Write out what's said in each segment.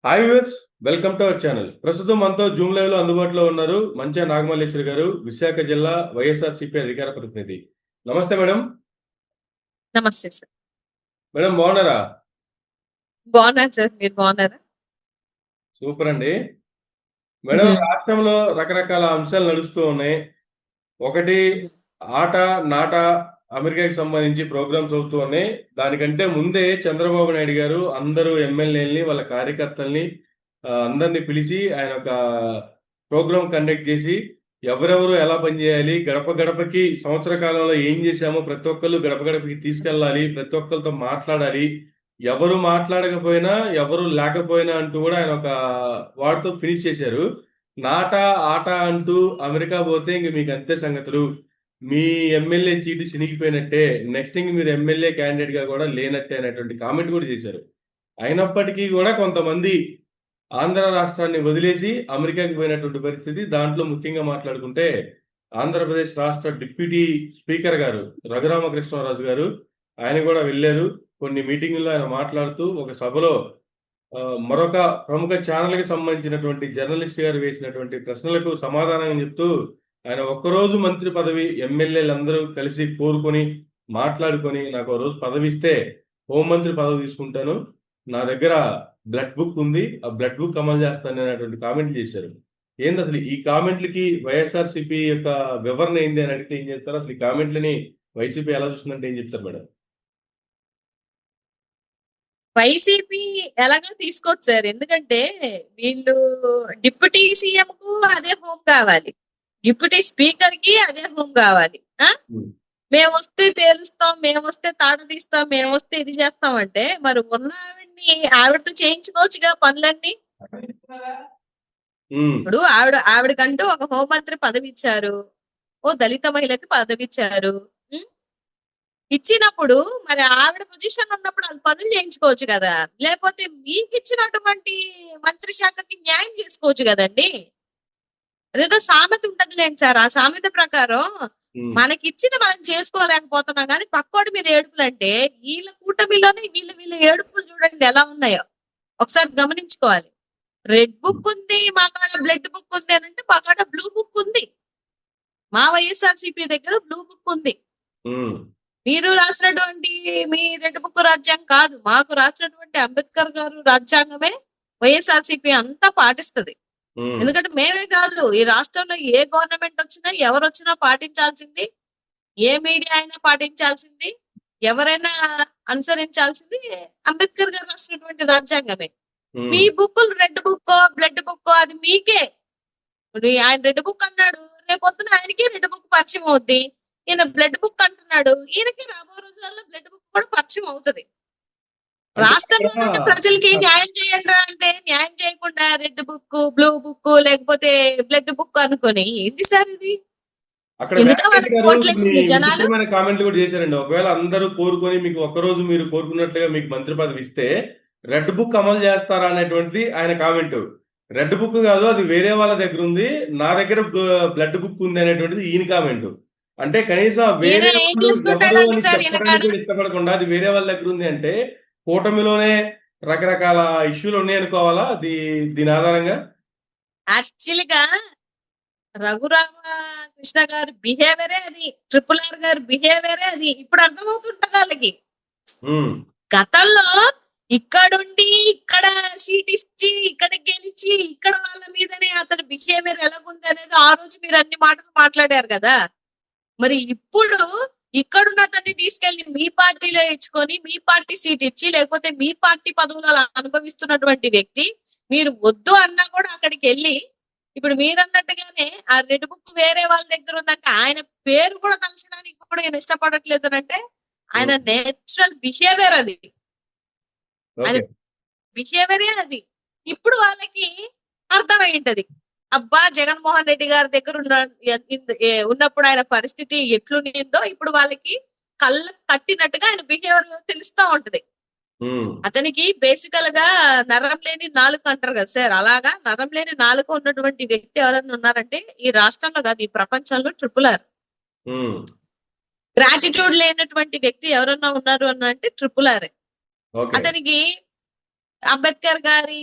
Hi viewers, welcome to our channel. ప్రస్తుతం మనతో Zoom live లో అందుబాటులో ఉన్నారు మంచా నాగమల్లేశ్వరి గారు, విశాఖ జిల్లా వైఎస్ఆర్సీపీ అధికార ప్రతినిధి. నమస్తే మేడం. నమస్తే సార్. మేడం బాగున్నారా? బాగున్నాను సార్, మీరు బాగున్నారా? సూపర్ అండి. మేడం, మ్మ్. రాష్ట్రంలో రకరకాల అంశాలు నడుస్తూ ఉన్నాయి. ఒకటి, మ్మ్. ఆట నాట అమెరికాకి సంబంధించి ప్రోగ్రామ్స్ అవుతూ ఉన్నాయి. దానికంటే ముందే చంద్రబాబు నాయుడు గారు అందరూ ఎమ్మెల్యేలని వాళ్ళ కార్యకర్తల్ని అందరినీ పిలిచి ఆయన ఒక ప్రోగ్రామ్ కండక్ట్ చేసి ఎవరెవరు ఎలా పనిచేయాలి, గడప గడపకి సంవత్సర కాలంలో ఏం చేశామో ప్రతి ఒక్కళ్ళు గడప గడపకి తీసుకెళ్ళాలి, ప్రతి ఒక్కరితో మాట్లాడాలి, ఎవరు మాట్లాడకపోయినా ఎవరు లేకపోయినా అంటూ కూడా ఆయన ఒక వార్డుతో ఫినిష్ చేశారు. నాట ఆట అంటూ అమెరికా పోతే ఇంక మీకు అంతే సంగతులు, మీ ఎమ్మెల్యే సీటు చినిగిపోయినట్టే, నెక్స్ట్ ఇంక మీరు ఎమ్మెల్యే క్యాండిడేట్ గా కూడా లేనట్టే అనేటువంటి కామెంట్ కూడా చేశారు. అయినప్పటికీ కూడా కొంతమంది ఆంధ్ర రాష్ట్రాన్ని వదిలేసి అమెరికాకి పోయినటువంటి పరిస్థితి. దాంట్లో ముఖ్యంగా మాట్లాడుకుంటే ఆంధ్రప్రదేశ్ రాష్ట్ర డిప్యూటీ స్పీకర్ గారు రఘురామకృష్ణరాజు గారు, ఆయన కూడా వెళ్ళారు. కొన్ని మీటింగుల్లో ఆయన మాట్లాడుతూ ఒక సభలో మరొక ప్రముఖ ఛానల్కి సంబంధించినటువంటి జర్నలిస్ట్ గారు వేసినటువంటి ప్రశ్నలకు సమాధానం చెప్తూ ఆయన ఒక్కరోజు మంత్రి పదవి ఎమ్మెల్యేలందరూ కలిసి కోరుకొని మాట్లాడుకొని నాకు రోజు పదవి ఇస్తే హోంమంత్రి పదవి తీసుకుంటాను, నా దగ్గర బ్లడ్ బుక్ ఉంది, ఆ బ్లడ్ బుక్ అమలు చేస్తాను అనేటువంటి కామెంట్ చేశారు. ఏంది అసలు ఈ కామెంట్లకి వైఎస్ఆర్సీపీ యొక్క వివరణ ఏంది అని అడిగితే ఏం చెప్తారు? అసలు ఈ కామెంట్లని వైసీపీ ఎలా చూస్తుందంటే ఏం చెప్తారు మేడం? వైసీపీ ఎలాగో తీసుకోవచ్చు సార్, ఎందుకంటే వీళ్ళు డిప్యూటీ సీఎం కు అదే హోమ్ కావాలి, డిప్యూటీ స్పీకర్ కి అదే హోమ్ కావాలి. ఉమ్. మేము వస్తే తేలుస్తాం, మేము వస్తే తాట తీస్తాం, మేము వస్తే ఇది చేస్తాం అంటే మరి ఉన్న ఆవిడతో చేయించుకోవచ్చుగా పనులన్నీ. ఉమ్. ఇప్పుడు ఆవిడకంటూ ఒక హోంమంత్రి పదవి ఇచ్చారు, ఓ దళిత మహిళకి పదవి ఇచ్చారు. ఉం? ఇచ్చినప్పుడు మరి ఆవిడ పొజిషన్ ఉన్నప్పుడు వాళ్ళు పనులు చేయించుకోవచ్చు కదా, లేకపోతే మీకు ఇచ్చినటువంటి మంత్రి శాఖకి న్యాయం చేసుకోవచ్చు కదండి. అదేదో సామెత ఉంటదిలేండి సార్, ఆ సామెత ప్రకారం ఉమ్. మనకి ఇచ్చింది మనం చేసుకోలేకపోతున్నాం కానీ పక్కోడి మీద ఏడుపులు అంటే వీళ్ళ కూటమిలోనే వీళ్ళ వీళ్ళ ఏడుపులు చూడండి ఎలా ఉన్నాయో ఒకసారి గమనించుకోవాలి. రెడ్ బుక్ ఉంది, మా కాడ బ్లడ్ బుక్ ఉంది అని అంటే మా కాడ బ్లూ బుక్ ఉంది. మా వైఎస్ఆర్సీపీ దగ్గర బ్లూ బుక్ ఉంది. ఉమ్. మీరు రాసినటువంటి మీ రెడ్ బుక్ రాజ్యాంగం కాదు, మాకు రాసినటువంటి అంబేద్కర్ గారు రాజ్యాంగమే వైఎస్ఆర్సీపీ అంతా పాటిస్తుంది. ఉమ్. ఎందుకంటే మేమే కాదు, ఈ రాష్ట్రంలో ఏ గవర్నమెంట్ వచ్చినా ఎవరు వచ్చినా పాటించాల్సింది, ఏ మీడియా అయినా పాటించాల్సింది, ఎవరైనా అనుసరించాల్సింది అంబేద్కర్ గారు రాసినటువంటి రాజ్యాంగమే. మీ ఉమ్. బుక్కులు రెడ్ బుక్ బ్లడ్ బుక్ అది మీకే. ఇప్పుడు ఆయన రెడ్ బుక్ అన్నాడు, రేపొద్దున ఆయనకి రెడ్ బుక్ పరిచయం అవుద్ది. ఈయన బ్లడ్ బుక్ అంటున్నాడు, ఈయనకి రాబో రోజులలో బ్లడ్ బుక్ కూడా పరిచయం అవుతుంది. అంటే రాష్ట్రంలో ఇక్కడ ఉన్న ప్రజలకి న్యాయం చేయండి అంటే న్యాయం చేయకుండా రెడ్ బుక్ బ్లూ బుక్ లేకపోతే బ్లడ్ బుక్ అనుకొని ఏంటి సార్ ఇది? అక్కడ ఎందుక వెంకటరెడ్డి వాళ్ళకి గారు కొన్ని ఓట్లేసింది జనాలు. విచిత్రమైన కామెంట్లు కూడా చేశారండి. ఒకవేళ అందరూ కోరుకొని మీకు ఒక్కరోజు మీరు కోరుకున్నట్లుగా మీకు మంత్రి పదవి ఇస్తే రెడ్ బుక్ అమలు చేస్తారా అనేటువంటిది ఆయన కామెంట్. రెడ్ బుక్ కాదు, అది వేరే వాళ్ళ దగ్గర ఉంది, నా దగ్గర బ్లడ్ బుక్ ఉంది అనేటువంటిది ఈయన కామెంట్. అంటే కనీసం ఈయన వేరే ఏం వాళ్ళు ఎవరు చేసుకుంటాడండి అని సార్ చెప్పడానికి ఈయనకాడ? కూడా ఇష్టపడకుండా అది వేరే వాళ్ళ దగ్గర ఉంది అంటే కూటమిలోనే రకరకాల ఇష్యూలు ఉన్నాయి అనుకోవాలా దీని ఆధారంగా? యాక్చువల్గా రఘురామ కృష్ణ గారి బిహేవియరే అది, ట్రిపుల్ ఆర్ గారి బిహేవియరే అది. ఇప్పుడు అర్థమవుతుంటది వాళ్ళకి. ఉమ్. గతంలో ఇక్కడుండి ఇక్కడ సీట్ ఇచ్చి ఇక్కడ గెలిచి ఇక్కడ వాళ్ళ మీదనే అతని బిహేవియర్ ఎలాగుంది అనేది ఆ రోజు మీరు అన్ని మాటలు మాట్లాడారు కదా. మరి ఇప్పుడు ఇక్కడున్న అతన్ని తీసుకెళ్లి మీ పార్టీలో ఇచ్చుకొని మీ పార్టీ సీట్ ఇచ్చి లేకపోతే మీ పార్టీ పదవులు అనుభవిస్తున్నటువంటి వ్యక్తి మీరు వద్దు అన్నా కూడా అక్కడికి వెళ్ళి ఇప్పుడు మీరు అన్నట్టుగానే ఆ రెడ్ బుక్ వేరే వాళ్ళ దగ్గర ఉందంటే ఆయన పేరు కూడా తలచడానికి కూడా ఈయన ఇష్టపడట్లేదు అని అంటే ఆయన ఉమ్. నేచురల్ బిహేవియర్ అది, ఆయన ఓకే. బిహేవియరే అది. ఇప్పుడు వాళ్ళకి అర్థమై ఉంటది, అబ్బా జగన్మోహన్ రెడ్డి గారి దగ్గర ఉన్నప్పుడు ఆయన పరిస్థితి ఎట్లుండిందో ఇప్పుడు వాళ్ళకి కళ్ళ కట్టినట్టుగా ఆయన బిహేవియర్ తెలుస్తా ఉంటది. ఉమ్. అతనికి బేసికల్ గా నరం లేని నాలుక అంటారు కదా సార్, అలాగా నరం లేని నాలుక ఉన్నటువంటి వ్యక్తి ఎవరైనా ఉన్నారంటే ఈ రాష్ట్రంలో కాదు ఈ ప్రపంచంలో ట్రిపుల్ ఆర్. ఉమ్. గ్రాటిట్యూడ్ లేనటువంటి వ్యక్తి ఎవరన్నా ఉన్నారు అని అంటే ట్రిపుల్ ఆర్. ఓకే. అతనికి అంబేద్కర్ గారి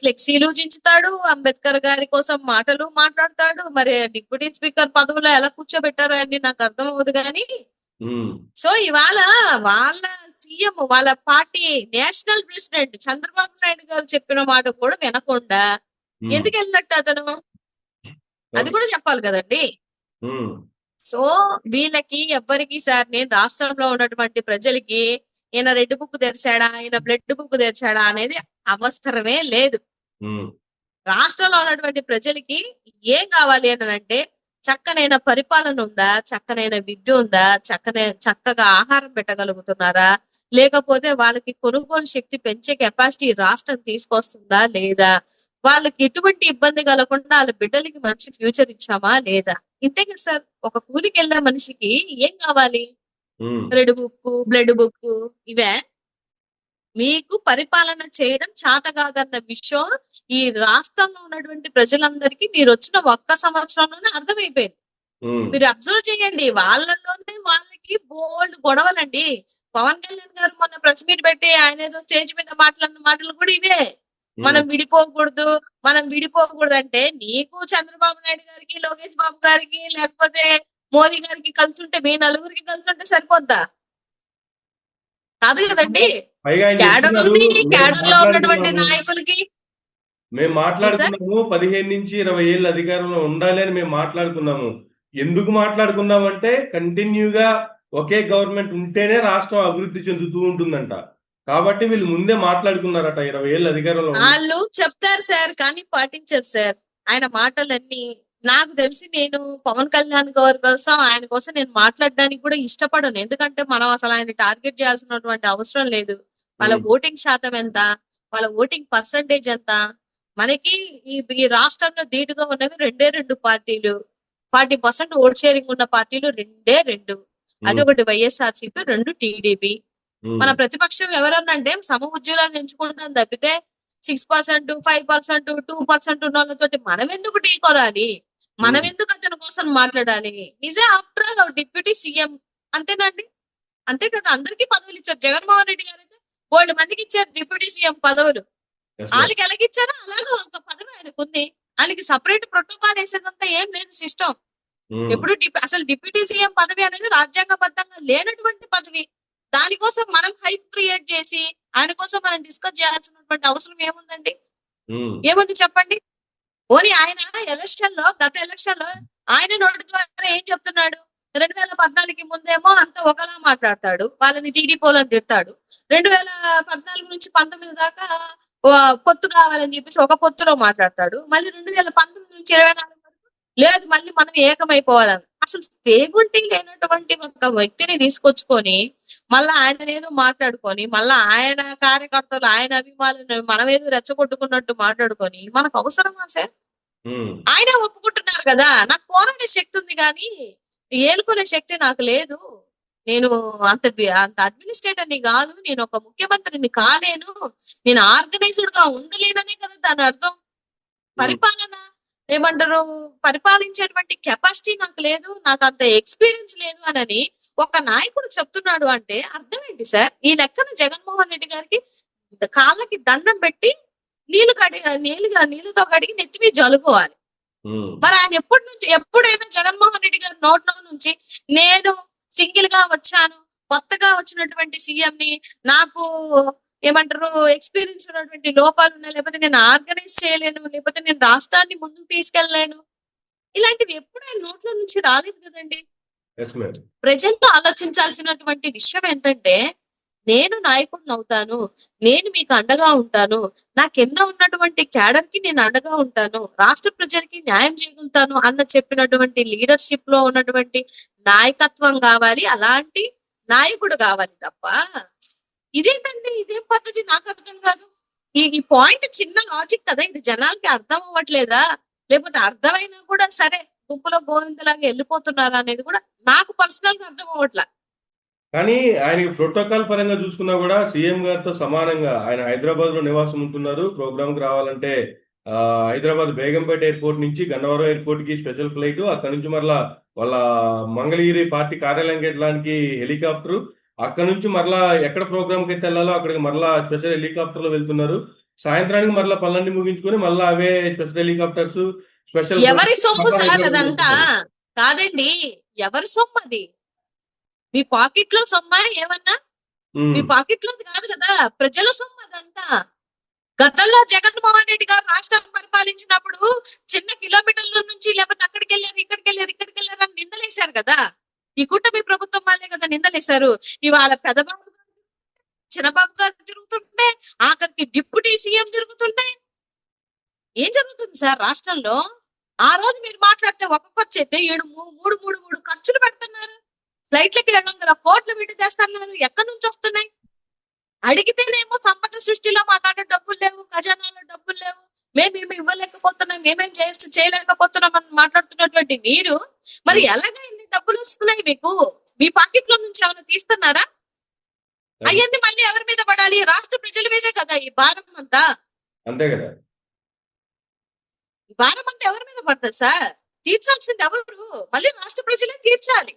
ఫ్లెక్సీలు చించుతాడు, అంబేద్కర్ గారి కోసం మాటలు మాట్లాడతాడు. మరి డిప్యూటీ స్పీకర్ పదవిలో ఎలా కూర్చోబెట్టారో అని నాకు అర్థం అవ్వదు కానీ, ఉమ్, సో ఇవాళ వాళ్ళ సీఎం, వాళ్ళ party national president Chandrababu Naidu గారు చెప్పిన మాట కూడా వినకుండా ఉమ్, ఎందుకు వెళ్ళినట్టు అతను? అది ఓకే. కూడా చెప్పాలి కదండి. ఉమ్, సో వీళ్ళకి ఎవ్వరికి సార్, నేను రాష్ట్రంలో ఉన్నటువంటి ప్రజలకి ఈయన రెడ్ బుక్ తెరిచాడా, ఈయన బ్లడ్ బుక్ తెరిచాడా అనేది అవసరమే లేదు. ఉమ్, రాష్ట్రంలో ఉన్నటువంటి ప్రజలకి ఏం కావాలి అని అంటే, చక్కనైన పరిపాలన ఉందా, చక్కనైన విద్య ఉందా, చక్కగా ఆహారం పెట్టగలుగుతున్నారా, లేకపోతే వాళ్ళకి కొనుగోలు శక్తి పెంచే కెపాసిటీ రాష్ట్రం తీసుకొస్తుందా లేదా, వాళ్ళకి ఎటువంటి ఇబ్బంది కలగకుండా వాళ్ళ బిడ్డలకి మంచి ఫ్యూచర్ ఇచ్చామా లేదా, ఇంతే కదా సార్. ఒక కూలికి వెళ్ళిన మనిషికి ఏం కావాలి? ఉమ్, రెడ్ బుక్, బ్లడ్ బుక్, ఇవే. మీకు పరిపాలన చేయడం చేత కాదన్న విషయం ఈ రాష్ట్రంలో ఉన్నటువంటి ప్రజలందరికీ మీరు వచ్చిన ఒక్క సంవత్సరంలోనే అర్థమైపోయింది. ఉమ్, మీరు అబ్జర్వ్ చేయండి, వాళ్ళలోనే వాళ్ళకి బోల్డ్ గొడవలండి. పవన్ కళ్యాణ్ గారు మొన్న ప్రెస్ మీట్ పెట్టి ఆయన ఏదో స్టేజ్ మీద మాట్లాడిన మాటలు కూడా ఇవే. మనం విడిపోకూడదు అంటే, నీకు చంద్రబాబు నాయుడు గారికి, లోకేష్ బాబు గారికి, లేకపోతే మోదీ గారికి కలిసి ఉంటే, మీ నలుగురికి కలిసి ఉంటే సరిపోద్దా? కాదు కదండి. పైగా ఆయన క్యాడర్ చెప్తున్నారు, ఉంది, మేము క్యాడర్ లో ఉన్నటువంటి మాట్లాడుకున్నాము నాయకులకి మేము ఏంటి సార్? మాట్లాడుకున్నాము 15 నుంచి 20 ఏళ్ళు అధికారంలో ఉండాలి అని మేము మాట్లాడుకున్నాము. ఎందుకు మాట్లాడుకున్నామంటే కంటిన్యూగా ఒకే గవర్నమెంట్ ఉంటేనే రాష్ట్రం అభివృద్ధి చెందుతూ ఉంటుందంట. కాబట్టి వీళ్ళు ముందే మాట్లాడుకున్నారట 20 ఏళ్ళు అధికారంలో ఉండి. వాళ్ళు చెప్తారు సార్, కానీ పాటించారు సార్. ఆయన మాటలన్నీ నాకు తెలిసి, నేను పవన్ కళ్యాణ్ గారి కోసం, ఆయన కోసం నేను మాట్లాడడానికి కూడా ఇష్టపడను. ఎందుకంటే మనం అసలు ఆయన టార్గెట్ చేయాల్సినటువంటి అవసరం లేదు. వాళ్ళ ఉమ్, ఓటింగ్ శాతం ఎంత, వాళ్ళ ఓటింగ్ పర్సంటేజ్ ఎంత, మనకి ఈ రాష్ట్రంలో ధీటుగా ఉన్నవి రెండు పార్టీలు. 40% ఓట్ షేరింగ్ ఉన్న పార్టీలు రెండు. అది ఉమ్, ఒకటి వైఎస్ఆర్సీపీ, 2 టీడీపీ. ఉమ్, మన ప్రతిపక్షం ఎవరన్నా అంటే సమ ఉద్యోగాలను ఎంచుకుంటాం తప్పితే 6%, 5%, 2% ఉన్న వాళ్ళతోటి మనం ఎందుకు ఢీ కొరాలి? మనం ఉమ్, ఎందుకు అతని కోసం మాట్లాడాలి? నిజే ఆఫ్టర్ ఆల్ డిప్యూటీ సీఎం, అంతేనండి. అంతే కదా, అందరికీ పదవులు ఇచ్చారు. జగన్మోహన్ రెడ్డి గారు అయితే 2 మందికి ఇచ్చారు డిప్యూటీ సీఎం పదవులు. yes, ma'am. వాళ్ళకి ఎలాగిచ్చారో అలాగే ఒక పదవి ఆయనకు ఉంది. వాళ్ళకి సపరేట్ ప్రోటోకాల్ వేసేదంతా ఏం లేదు సిస్టమ్. ఉమ్, ఎప్పుడు అసలు డిప్యూటీ సీఎం పదవి అనేది రాజ్యాంగబద్ధంగా లేనటువంటి పదవి. దానికోసం మనం హైప్ క్రియేట్ చేసి ఆయన కోసం మనం డిస్కస్ చేయాల్సినటువంటి అవసరం ఏముందండి? ఉమ్, ఏముంది చెప్పండి? పోనీ ఆయన గత ఎలక్షన్ లో ఆయన నోటి ద్వారా ఏం చెప్తున్నాడు? 2014కి ముందేమో అంత ఒకలా మాట్లాడతాడు, వాళ్ళని టీడీపీలను తిడతాడు. 2014 నుంచి 19 దాకా పొత్తు కావాలని చెప్పేసి ఒక పొత్తులో మాట్లాడతాడు. మళ్ళీ 2019 నుంచి 24 వరకు లేదు, మళ్ళీ మనం ఏకమైపోవాలని. అసలు తేగుంటి లేనటువంటి ఒక వ్యక్తిని తీసుకొచ్చుకొని మళ్ళా ఆయన ఏదో మాట్లాడుకొని, మళ్ళా ఆయన కార్యకర్తలు, ఆయన అభిమానులు మనం ఏదో రెచ్చగొట్టుకున్నట్టు మాట్లాడుకొని, మనకు అవసరమా సార్? ఉమ్, ఆయన ఒప్పుకుంటున్నారు కదా, నాకు పోరాడే శక్తి ఉంది కానీ ఏలుకునే శక్తి నాకు లేదు, నేను అంత అడ్మినిస్ట్రేటర్ని కాదు, నేను ఒక ముఖ్యమంత్రిని కాలేను, నేను ఆర్గనైజ్డ్ గా ఉండలేననే కదా దాని అర్థం. ఉమ్, పరిపాలన ఏమంటారు, పరిపాలించేటువంటి కెపాసిటీ నాకు లేదు, నాకు అంత ఎక్స్పీరియన్స్ లేదు అని ఒక నాయకుడు చెప్తున్నాడు అంటే అర్థం ఏంటి సార్? ఈ లెక్కన జగన్మోహన్ రెడ్డి గారికి కాళ్ళకి దండం పెట్టి నీళ్ళతో కడిగి నెత్తి మీద జలుకోవాలి. ఉమ్, మరి ఆయన ఎప్పుడైనా జగన్మోహన్ రెడ్డి గారి నోట్లో నుంచి నేను సింగిల్ గా వచ్చాను, కొత్తగా వచ్చినటువంటి సీఎం ని, నాకు ఏమంటారు ఎక్స్పీరియన్స్ ఉన్నటువంటి లోపాలు ఉన్నాయి, లేకపోతే నేను ఆర్గనైజ్ చేయలేను, లేకపోతే నేను రాష్ట్రాన్ని ముందుకు తీసుకెళ్ళలేను, ఇలాంటివి ఎప్పుడు ఆయన నోట్లో నుంచి రాలేదు కదండి. yes, ma'am. ప్రజల్లో ఆలోచించాల్సినటువంటి విషయం ఏంటంటే, నేను నాయకుడిని అవుతాను, నేను మీకు అండగా ఉంటాను, నా కింద ఉన్నటువంటి క్యాడర్ కి నేను అండగా ఉంటాను, రాష్ట్ర ప్రజలకి న్యాయం చేయగలుగుతాను అన్న చెప్పినటువంటి లీడర్షిప్ లో ఉన్నటువంటి నాయకత్వం కావాలి, అలాంటి నాయకుడు కావాలి తప్ప ఇదేంటండి, ఇదేం పద్ధతి? నాకు అర్థం కాదు. ఈ పాయింట్ చిన్న లాజిక్ కదా, ఇది జనాలకి అర్థం అవ్వట్లేదా? లేకపోతే అర్థమైనా కూడా సరే గుంపులో గోవిందలాగా వెళ్ళిపోతున్నారా అనేది కూడా నాకు పర్సనల్ గా అర్థం అవ్వట్లా. కానీ ఆయనకి ప్రోటోకాల్ పరంగా చూసుకున్నా కూడా సీఎం గారితో సమానంగా ఆయన హైదరాబాద్ లో నివాసం ఉంటున్నారు. ప్రోగ్రామ్ కి రావాలంటే హైదరాబాద్ బేగంపేట ఎయిర్పోర్ట్ నుంచి గన్నవరం ఎయిర్పోర్ట్ కి స్పెషల్ ఫ్లైట్, అక్కడ నుంచి మరలా వాళ్ళ మంగళగిరి పార్టీ కార్యాలయానికి వెళ్ళడానికి హెలికాప్టర్, అక్కడ నుంచి మరలా ఎక్కడ ప్రోగ్రామ్కి అయితే వెళ్ళాలో అక్కడికి మరలా స్పెషల్ హెలికాప్టర్లో వెళ్తున్నారు. సాయంత్రానికి మరలా పనులన్నీ ముగించుకొని మళ్ళీ అవే స్పెషల్ హెలికాప్టర్స్ స్పెషల్ ఎవరి సొమ్ము సార్ హైదరాబాద్ అదంతా? వెళ్తున్నారు. కాదండి, ఎవరి సొమ్ము అది? మీ పాకెట్ లో సొమ్మా ఏమన్నా? మీ ఉమ్, పాకెట్ లో కాదు కదా, ప్రజల సొమ్ము అదంతా. గతంలో జగన్మోహన్ రెడ్డి గారు రాష్ట్రం పరిపాలించినప్పుడు చిన్న కిలోమీటర్ల నుంచి లేకపోతే అక్కడికి వెళ్ళారు ఇక్కడికి వెళ్ళారు ఇక్కడికి వెళ్ళారు అని నిందలేశారు కదా. ఈ కూటమి ప్రభుత్వం వాళ్ళే కదా నిందలేశారు. ఇవాళ పెదబాబు గారు, చిన్నబాబు గారు తిరుగుతుంటే ఆఖరికి డిప్యూటీ సీఎం తిరుగుతుంటే ఏం జరుగుతుంది సార్ రాష్ట్రంలో? ఆ రోజు మీరు మాట్లాడితే ఒక్కొక్కరు చేస్తే ఏడు మూడు మూడు మూడు ఖర్చులు పెడుతున్నారు. ఫ్లైట్లకి 200 కోట్లు విడి చేస్తున్నారు. ఎక్కడి నుంచి వస్తున్నాయి? అడిగితేనేమో సంపద సృష్టిలో మా కాడ డబ్బులు లేవు, ఖజానాలో డబ్బులు లేవు, మేమేమి ఇవ్వలేకపోతున్నాం, మేమేం చేయలేకపోతున్నాం అని మాట్లాడుతున్నటువంటి మీరు మరి ఎలాగా ఇన్ని డబ్బులు వస్తున్నాయి మీకు? మీ పాకెట్ లో నుంచి ఏమైనా తీస్తున్నారా? అవన్నీ మళ్ళీ ఎవరి మీద పడాలి? రాష్ట్ర ప్రజల మీదే కదా ఈ భారం అంతా. అంతే కదా. ఈ భారం అంతా ఎవరి మీద పడుతుంది సార్? తీర్చాల్సింది ఎవరు? మళ్ళీ రాష్ట్ర ప్రజలే తీర్చాలి.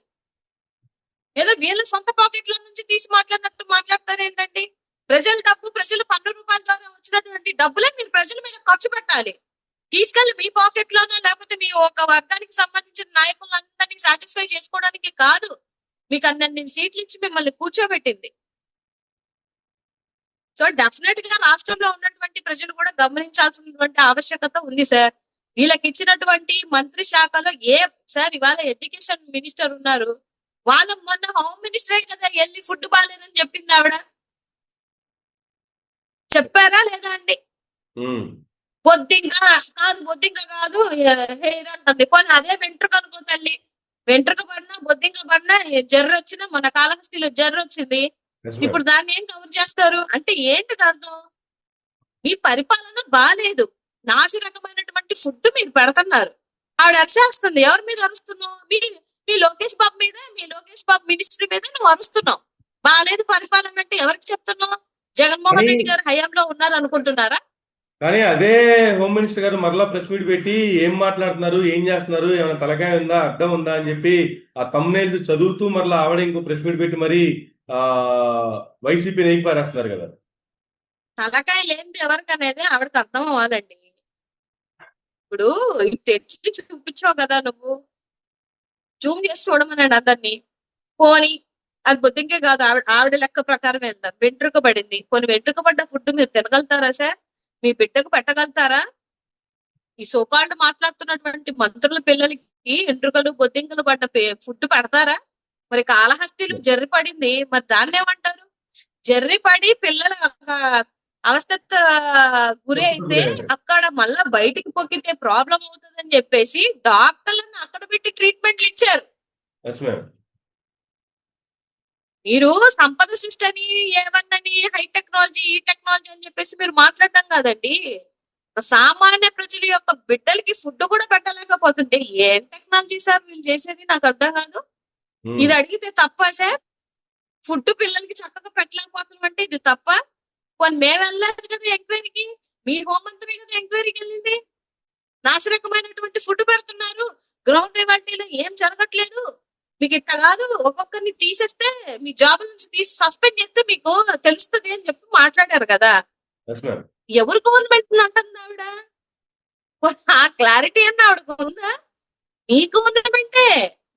ఏదో వీళ్ళ సొంత పాకెట్ల నుంచి తీసి మాట్లాడినట్టు మాట్లాడతారు ఏంటండి? ప్రజల డబ్బు, ప్రజలు పన్ను రూపాయల ద్వారా వచ్చినటువంటి డబ్బులే మీరు ప్రజల మీద ఖర్చు పెట్టాలి. తీసుకెళ్లి మీ పాకెట్ లోనో లేకపోతే మీ ఒక వర్గానికి సంబంధించిన నాయకులందరినీ సాటిస్ఫై చేసుకోవడానికి కాదు మీకు అన్ని సీట్లు ఇచ్చి మిమ్మల్ని కూర్చోబెట్టింది. సో డెఫినెట్ గా రాష్ట్రంలో ఉన్నటువంటి ప్రజలు కూడా గమనించాల్సినటువంటి ఆవశ్యకత ఉంది సార్. వీళ్ళకి ఇచ్చినటువంటి మంత్రి శాఖలో సార్ ఇవాళ ఎడ్యుకేషన్ మినిస్టర్ ఉన్నారు, వాళ్ళ మొన్న హోమ్ మినిస్టరే కదా వెళ్ళి ఫుడ్ బాగాలేదని చెప్పింది ఆవిడ. చెప్పారా లేదా అండి? ఉమ్, బొద్దింక కాదు హెయిర్ అంటుంది. పోనీ అదే వెంట్రుక అనుకో తల్లి, వెంట్రుక పడినా బొద్దింక పడినా జర్రు వచ్చినా, మన కాళహస్తిలో జర్రు వచ్చింది, yes ma'am. ఇప్పుడు దాన్ని ఏం కవర్ చేస్తారు అంటే ఏంటి అర్థం? మీ పరిపాలన బాలేదు, నాసి రకమైనటువంటి ఫుడ్ మీరు పెడుతున్నారు. ఆవిడ అరిసేస్తుంది. ఎవరి మీద అరుస్తున్నావు? మీ లోకేష్ బాబు మీద, మీ లోకేష్ బాబు మినిస్ట్రీ మీద నువ్వు అరుస్తున్నావు. బాలేదు పరిపాలన అంటే ఎవరికి చెప్తున్నావు? జగన్మోహన్ కానీ రెడ్డి గారు హయాంలో ఉన్నారు అనుకుంటున్నారా? కానీ అదే హోమ్ మినిస్టర్ గారు మరలా ప్రెస్ మీట్ పెట్టి ఏం మాట్లాడుతున్నారు, ఏం చేస్తున్నారు, ఏమైనా తలకాయ ఉందా, అడ్డం ఉందా అని చెప్పి ఆ తమ్నైల్స్ చదువుతూ మరలా ఆవిడ ఇంకో ప్రెస్ మీట్ పెట్టి మరి ఆ వైసీపీ నెయ్యి పారేస్తున్నారు కదా. తలకాయ లేనిది ఎవరికనేది ఆవిడకి అర్థం అవ్వాలండి. ఇప్పుడు తెచ్చి చూపించావు కదా నువ్వు, జూమ్ చేసి చూడమనండి అందరినీ. పోనీ అది బొద్దింకే కాదు, ఆవిడ లెక్క ప్రకారం ఎంత వెంట్రుక పడింది. కొన్ని వెంట్రుక పడ్డ ఫుడ్ మీరు తినగలుగుతారా సార్? మీ బిడ్డకు పెట్టగలుగుతారా? ఈ సోకాళ్ళు మాట్లాడుతున్నటువంటి మంత్రుల పిల్లలకి వెంట్రుకలు బొద్దింకలు పడ్డ ఫుడ్ పెడతారా? మరి కాళహస్తిలో జర్రి పడింది, మరి దాన్ని ఏమంటారు? జర్రి పడి పిల్లల అవస్థ గురి అయితే అక్కడ మళ్ళా బయటికి పొక్కితే ప్రాబ్లం అవుతుందని చెప్పేసి డాక్టర్లను అక్కడ పెట్టి ట్రీట్మెంట్లు ఇచ్చారు. Yes ma'am. మీరు సంపద సృష్టి అని ఏమన్నని హై టెక్నాలజీ ఈ టెక్నాలజీ అని చెప్పేసి మీరు మాట్లాడటం కాదండి. సామాన్య ప్రజల యొక్క బిడ్డలకి ఫుడ్ కూడా పెట్టలేకపోతుంటే ఏం టెక్నాలజీ సార్ వీళ్ళు చేసేది? నాకు అర్థం కాదు. ఇది అడిగితే తప్ప సార్? ఫుడ్ పిల్లలకి చక్కగా పెట్టలేకపోతున్నాం అంటే ఇది తప్ప? కొన్ని మేము వెళ్ళలేదు కదా ఎంక్వైరీకి, మీ హోంమంత్రి కదా ఎంక్వైరీకి వెళ్ళింది. నాసిరకమైనటువంటి ఫుడ్ పెడుతున్నారు, గ్రౌండ్ రివాలిటీలో ఏం జరగట్లేదు. మీకు ఇట్లా కాదు, ఒక్కొక్కరిని తీసేస్తే మీ జాబ్ నుంచి తీసి సస్పెండ్ చేస్తే మీకు తెలుస్తుంది అని చెప్పి మాట్లాడారు కదా. ఎవరు గవర్నమెంట్ అంటుంది ఆవిడ? ఆ క్లారిటీ అన్న ఆవిడకు ఉందా? మీ గవర్నమెంటే,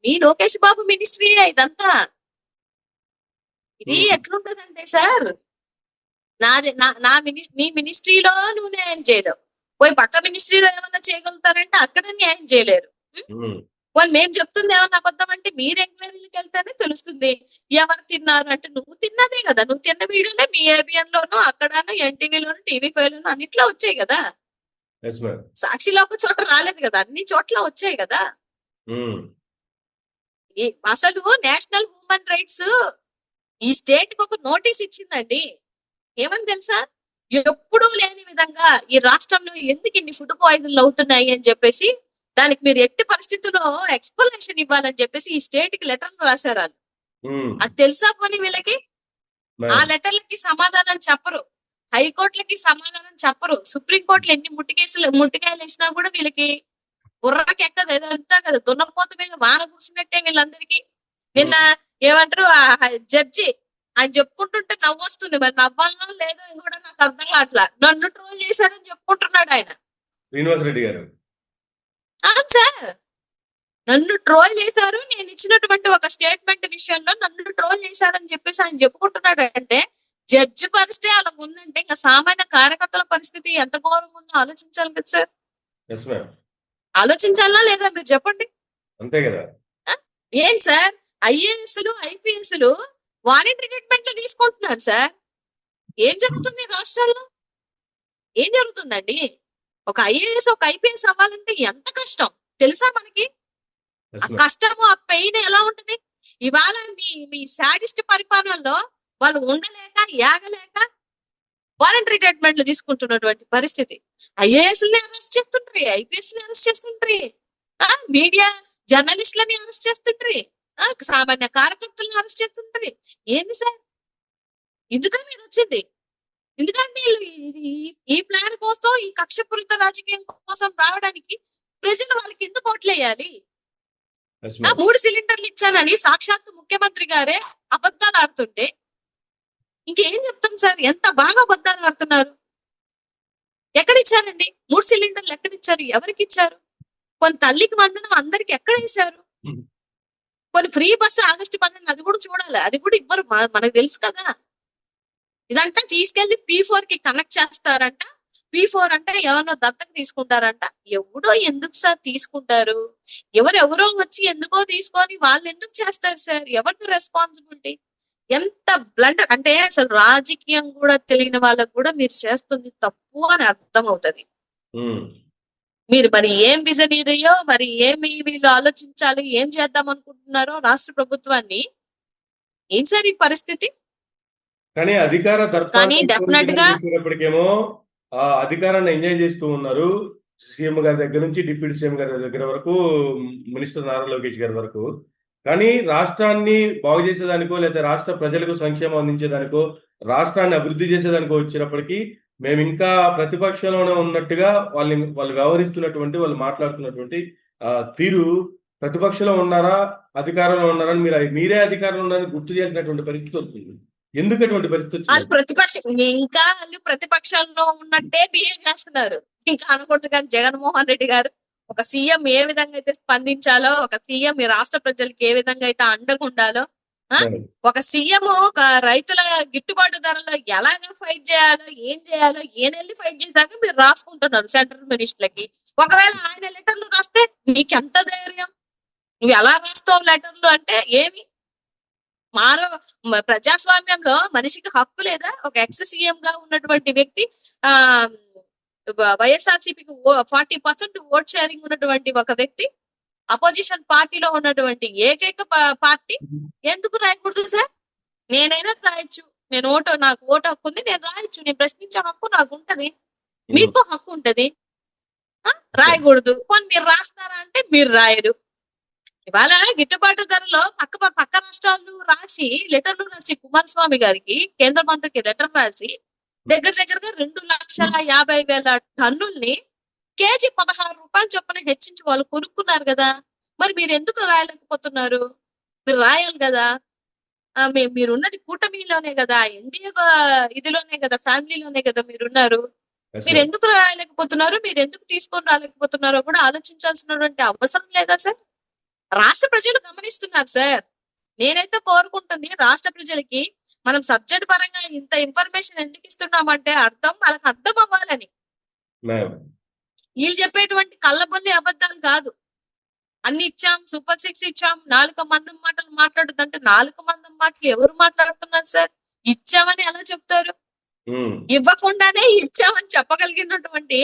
మీ లోకేష్ బాబు మినిస్ట్రీ ఇదంతా. ఇది ఎట్లుంటదంటే సార్, నీ మినిస్ట్రీలో నువ్వు న్యాయం చేయలేవు, పోయి పక్క మినిస్ట్రీలో ఏమన్నా చేయగలుగుతారంటే అక్కడ న్యాయం చేయలేరు. వాళ్ళు మేము చెప్తుంది ఏమన్నా అబద్ధం అంటే మీరు ఎంక్వైరీలకు వెళ్తేనే తెలుస్తుంది ఎవరు తిన్నారు అంటే. నువ్వు తిన్నదే కదా, నువ్వు తిన్న వీడియోనే మీ ఏబిఎన్ లోను అక్కడను ఎన్టీవీలోను టీవీ5 లోను అన్నిట్లో వచ్చాయి కదా. సాక్షిలో ఒక చోట రాలేదు కదా, అన్ని చోట్ల వచ్చాయి కదా. అసలు నేషనల్ హ్యూమన్ రైట్స్ ఈ స్టేట్ కి ఒక నోటీస్ ఇచ్చిందండి. ఏమని తెలుసా? ఎప్పుడూ లేని విధంగా ఈ రాష్ట్రంలో ఎందుకు ఇన్ని ఫుడ్ పాయిజన్లు అవుతున్నాయి అని చెప్పేసి దానికి మీరు ఎట్టి పరిస్థితుల్లో ఎక్స్ప్లెనేషన్ ఇవ్వాలని చెప్పేసి ఈ స్టేట్ కి లెటర్లు రాశారు. అది తెలుసా పోనీ వీళ్ళకి? ఆ లెటర్లకి సమాధానం చెప్పరు, హైకోర్టులకి సమాధానం చెప్పరు, సుప్రీంకోర్టులు ఎన్ని ముట్టికాయలు వేసినా కూడా వీళ్ళకి బుర్రకి ఎక్కదు. అంటా కదా, దున్నపోత మీద వాన కూర్చున్నట్టే వీళ్ళందరికీ. నిన్న ఏమంటారు, జడ్జి ఆయన చెప్పుకుంటుంటే నవ్వు వస్తుంది. మరి నవ్వాలనో లేదో కూడా నాకు అర్థం కావట్లా. నన్ను ట్రోల్ చేశారని చెప్పుకుంటున్నాడు ఆయన. శ్రీనివాసరెడ్డి గారు. అవును సార్, నన్ను ట్రోల్ చేశారు, నేను ఇచ్చినటువంటి ఒక స్టేట్మెంట్ విషయంలో నన్ను ట్రోల్ చేశారని చెప్పేసి ఆయన చెప్పుకుంటున్నాడు అంటే, జడ్జి పరిస్థితి అలా ఉందంటే ఇంకా సామాన్య కార్యకర్తల పరిస్థితి ఎంత ఘోరంగా ఉందో ఆలోచించాలి కదా సార్. Yes ma'am. ఆలోచించాలా లేదా మీరు చెప్పండి. అంతే కదా. ఆ? ఏం సార్, ఐఏఎస్లు ఐపీఎస్లు వాలంటరీ రిక్రూట్మెంట్ తీసుకుంటున్నారు సార్. ఏం జరుగుతుంది రాష్ట్రాల్లో? ఏం జరుగుతుందండి? ఒక ఐఏఎస్ ఒక ఐపీఎస్ అవ్వాలంటే ఎంత కష్టం తెలుసా మనకి? ఎస్ ఆ మ్యామ్. కష్టము ఆ పెయిన్ ఎలా ఉంటది? ఇవాళ మీ మీ శాడిస్ట్ పరిపాలనలో వాళ్ళు ఉండలేక ఏగలేక వాలంటరీ రిక్రూట్మెంట్లు తీసుకుంటున్నటువంటి పరిస్థితి. ఐఏఎస్ ని అరెస్ట్ చేస్తుండ్రి, ఐపీఎస్ ని అరెస్ట్ చేస్తుండ్రి, మీడియా జర్నలిస్టులని అరెస్ట్ చేస్తుండ్రి, సామాన్య కార్యకర్తలను అరెస్ట్ చేస్తుండ్రి. ఏంది సార్? ఎందుకని మీరు వచ్చింది? ఎందుకంటే వీళ్ళు ఈ ప్లాన్ కోసం, ఈ కక్షపూరిత రాజకీయం కోసం రావడానికి ప్రజలు వాళ్ళకి ఎందుకు ఓట్లేయాలి? Yes ma'am. 3 సిలిండర్లు ఇచ్చానని సాక్షాత్తు ముఖ్యమంత్రి గారే అబద్ధాలు ఆడుతుంటే ఇంకేం చెప్తాం సార్? ఎంత బాగా అబద్ధాలు ఆడుతున్నారు. ఎక్కడిచ్చారండి 3 సిలిండర్లు? ఎక్కడిచ్చారు? ఎవరికి ఇచ్చారు? కొన్ని తల్లికి వందనం అందరికి ఎక్కడ వేశారు? కొన్ని ఫ్రీ బస్సు ఆగస్టు 15 అది కూడా చూడాలి. అది కూడా ఇవ్వరు, మనకు తెలుసు కదా. ఇదంతా తీసుకెళ్లి P4 కి కనెక్ట్ చేస్తారంట. P4 అంటే ఎవరో దత్తకు తీసుకుంటారంట. ఎవడో ఎందుకు సార్ తీసుకుంటారు? ఎవరెవరో వచ్చి ఎందుకో తీసుకొని వాళ్ళు ఎందుకు చేస్తారు సార్? ఎవరిది రెస్పాన్సిబిలిటీ? ఎంత బ్లండర్ అంటే అసలు రాజకీయం కూడా తెలియని వాళ్ళకు కూడా మీరు చేస్తుంది తప్పు అని అర్థం అవుతుంది. మీరు మరి ఏం విజనీరియో, మరి ఏమి వీళ్ళు ఆలోచించాలి, ఏం చేద్దాం అనుకుంటున్నారో రాష్ట్ర ప్రభుత్వాన్ని. ఏం సార్ ఈ పరిస్థితి? కానీ అధికార కానీ డెఫినెట్ గా వచ్చేటప్పటికేమో ఆ అధికారాన్ని ఎంజాయ్ చేస్తూ ఉన్నారు. సీఎం గారి దగ్గర నుంచి డిప్యూటీ సీఎం గారి దగ్గర వరకు, మినిస్టర్ నారా లోకేష్ గారి వరకు. కానీ రాష్ట్రాన్ని బాగు చేసేదానికో, లేదా రాష్ట్ర ప్రజలకు సంక్షేమం అందించేదానికో, రాష్ట్రాన్ని అభివృద్ధి చేసేదానికో వచ్చేటప్పటికి మేము ఇంకా ప్రతిపక్షంలోనే ఉన్నట్టుగా వాళ్ళు వ్యవహరిస్తున్నటువంటి, వాళ్ళు మాట్లాడుతున్నటువంటి తీరు, ప్రతిపక్షంలో ఉన్నారా అధికారంలో ఉన్నారా అని మీరే అధికారంలో ఉన్నారని గుర్తు చేసినటువంటి పరిస్థితి వస్తుంది. ఎందుకు అటువంటి పరిస్థితి వాళ్ళు వచ్చింది? ఇంకా వాళ్ళు ప్రతిపక్షంలో ఉన్నట్టే బిహేవ్ చేస్తున్నారు. ఇంకా అనకూడదు కానీ జగన్మోహన్ రెడ్డి గారు ఒక సీఎం ఏ విధంగా అయితే స్పందించాలో, ఒక సీఎం ఈ రాష్ట్ర ప్రజలకి ఏ విధంగా అయితే అండగా ఉండాలో, ఒక సీఎం ఒక రైతుల గిట్టుబాటు ధరలో ఎలాగ ఫైట్ చేయాలో, ఏం చేయాలో ఈయనెళ్ళి ఫైట్ చేశాక మీరు రాసుకుంటున్నారు సెంట్రల్ మినిస్టర్లకి. ఒకవేళ ఆయన లెటర్లు రాస్తే నీకెంత ధైర్యం? నువ్వు ఎలా రాస్తావు లెటర్లు అంటే ఏమి? ప్రజాస్వామ్యంలో మనిషికి హక్కు లేదా? ఒక ఎక్స్ సీఎం గా ఉన్నటువంటి వ్యక్తి వైఎస్ఆర్సీపీకి 40% ఓట్ షేరింగ్ ఉన్నటువంటి ఒక వ్యక్తి, అపోజిషన్ పార్టీలో ఉన్నటువంటి ఏకైక పార్టీ ఎందుకు రాయకూడదు సార్? నేనైనా రాయొచ్చు, నాకు ఓటు హక్కు ఉంది, నేను రాయొచ్చు, నేను ప్రశ్నించే హక్కు నాకు ఉంటది, మీకు హక్కు ఉంటది. రాయకూడదు. కొన్ని మీరు రాస్తారా అంటే మీరు రాయరు. ఇవాళ గిట్టుబాటు ధరలో పక్క రాష్ట్రాలు రాసి లెటర్లు రాసి కుమారస్వామి గారికి, కేంద్ర మంత్రికి లెటర్ రాసి దగ్గరగా 2,50,000 టన్నుల్ని కేజీ 16 రూపాయలు చొప్పున హెచ్చించి వాళ్ళు కొనుక్కున్నారు కదా. మరి మీరు ఎందుకు రాయలేకపోతున్నారు? మీరు రాయాలి కదా. మీరున్నది కూటమిలోనే కదా, ఎన్డీఏ ఇదిలోనే కదా, ఫ్యామిలీలోనే కదా మీరున్నారు. మీరు ఎందుకు రాయలేకపోతున్నారు? మీరు ఎందుకు తీసుకొని రాలేకపోతున్నారో కూడా ఆలోచించాల్సినటువంటి అవసరం లేదా సార్? రాష్ట్ర ప్రజలు గమనిస్తున్నారు సార్. నేనైతే కోరుకుంటుంది రాష్ట్ర ప్రజలకి మనం సబ్జెక్ట్ పరంగా ఇంత ఇన్ఫర్మేషన్ ఎందుకు ఇస్తున్నామంటే వాళ్ళకి అర్థం అవ్వాలని. వీళ్ళు చెప్పేటువంటి కళ్ళబొల్లి అబద్ధాలు కాదు. అన్ని ఇచ్చాం, సూపర్ 6 ఇచ్చాం, 4 మందం మాటలు మాట్లాడుతుందంటే 4 మందం మాటలు ఎవరు మాట్లాడుతున్నారు సార్? ఇచ్చామని ఎలా చెప్తారు? ఇవ్వకుండానే ఇచ్చామని చెప్పగలిగినటువంటి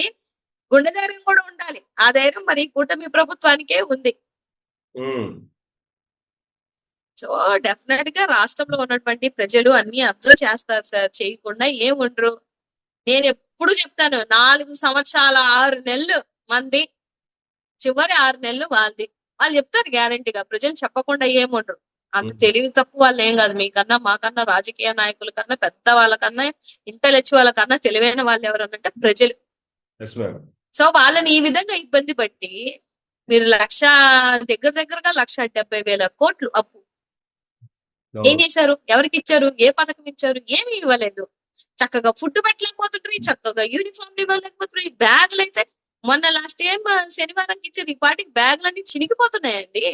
గుండె ధైర్యం కూడా ఉండాలి. ఆ ధైర్యం మరి కూటమి ప్రభుత్వానికే ఉంది. సో డెఫినెట్ గా రాష్ట్రంలో ఉన్నటువంటి ప్రజలు అన్ని అబ్జర్వ్ చేస్తారు సార్, చేయకుండా ఏం ఉండరు. నేను ఎప్పుడు చెప్తాను, 4 సంవత్సరాల 6 నెలలు మంది, చివరి 6 నెలలు వాళ్ళది. వాళ్ళు చెప్తారు గ్యారంటీగా, ప్రజలు చెప్పకుండా ఏముండరు. అంత తెలివి తక్కువ వాళ్ళు ఏం కాదు. మీకన్నా మాకన్నా రాజకీయ నాయకుల కన్నా, పెద్ద వాళ్ళకన్నా, ఇంటలెక్చువల్ వాళ్ళ కన్నా తెలివైన వాళ్ళు ఎవరన్నంటే ప్రజలు. సో వాళ్ళని ఈ విధంగా ఇబ్బంది పట్టి మీరు దగ్గరగా 1,70,000 కోట్లు అప్పు. ఏం అవును. చేశారు? ఎవరికి ఇచ్చారు? ఏ పథకం ఇచ్చారు? ఏమీ ఇవ్వలేదు. చక్కగా ఫుడ్ పెట్టలేకపోతుండ్రి, చక్కగా యూనిఫామ్ ఇవ్వలేకపోతుండ్రి, బ్యాగులు అయితే మొన్న లాస్ట్ టైం శనివారంకి ఇచ్చారు. ఈ పాటికి బ్యాగులన్నీ చినిగిపోతున్నాయండి.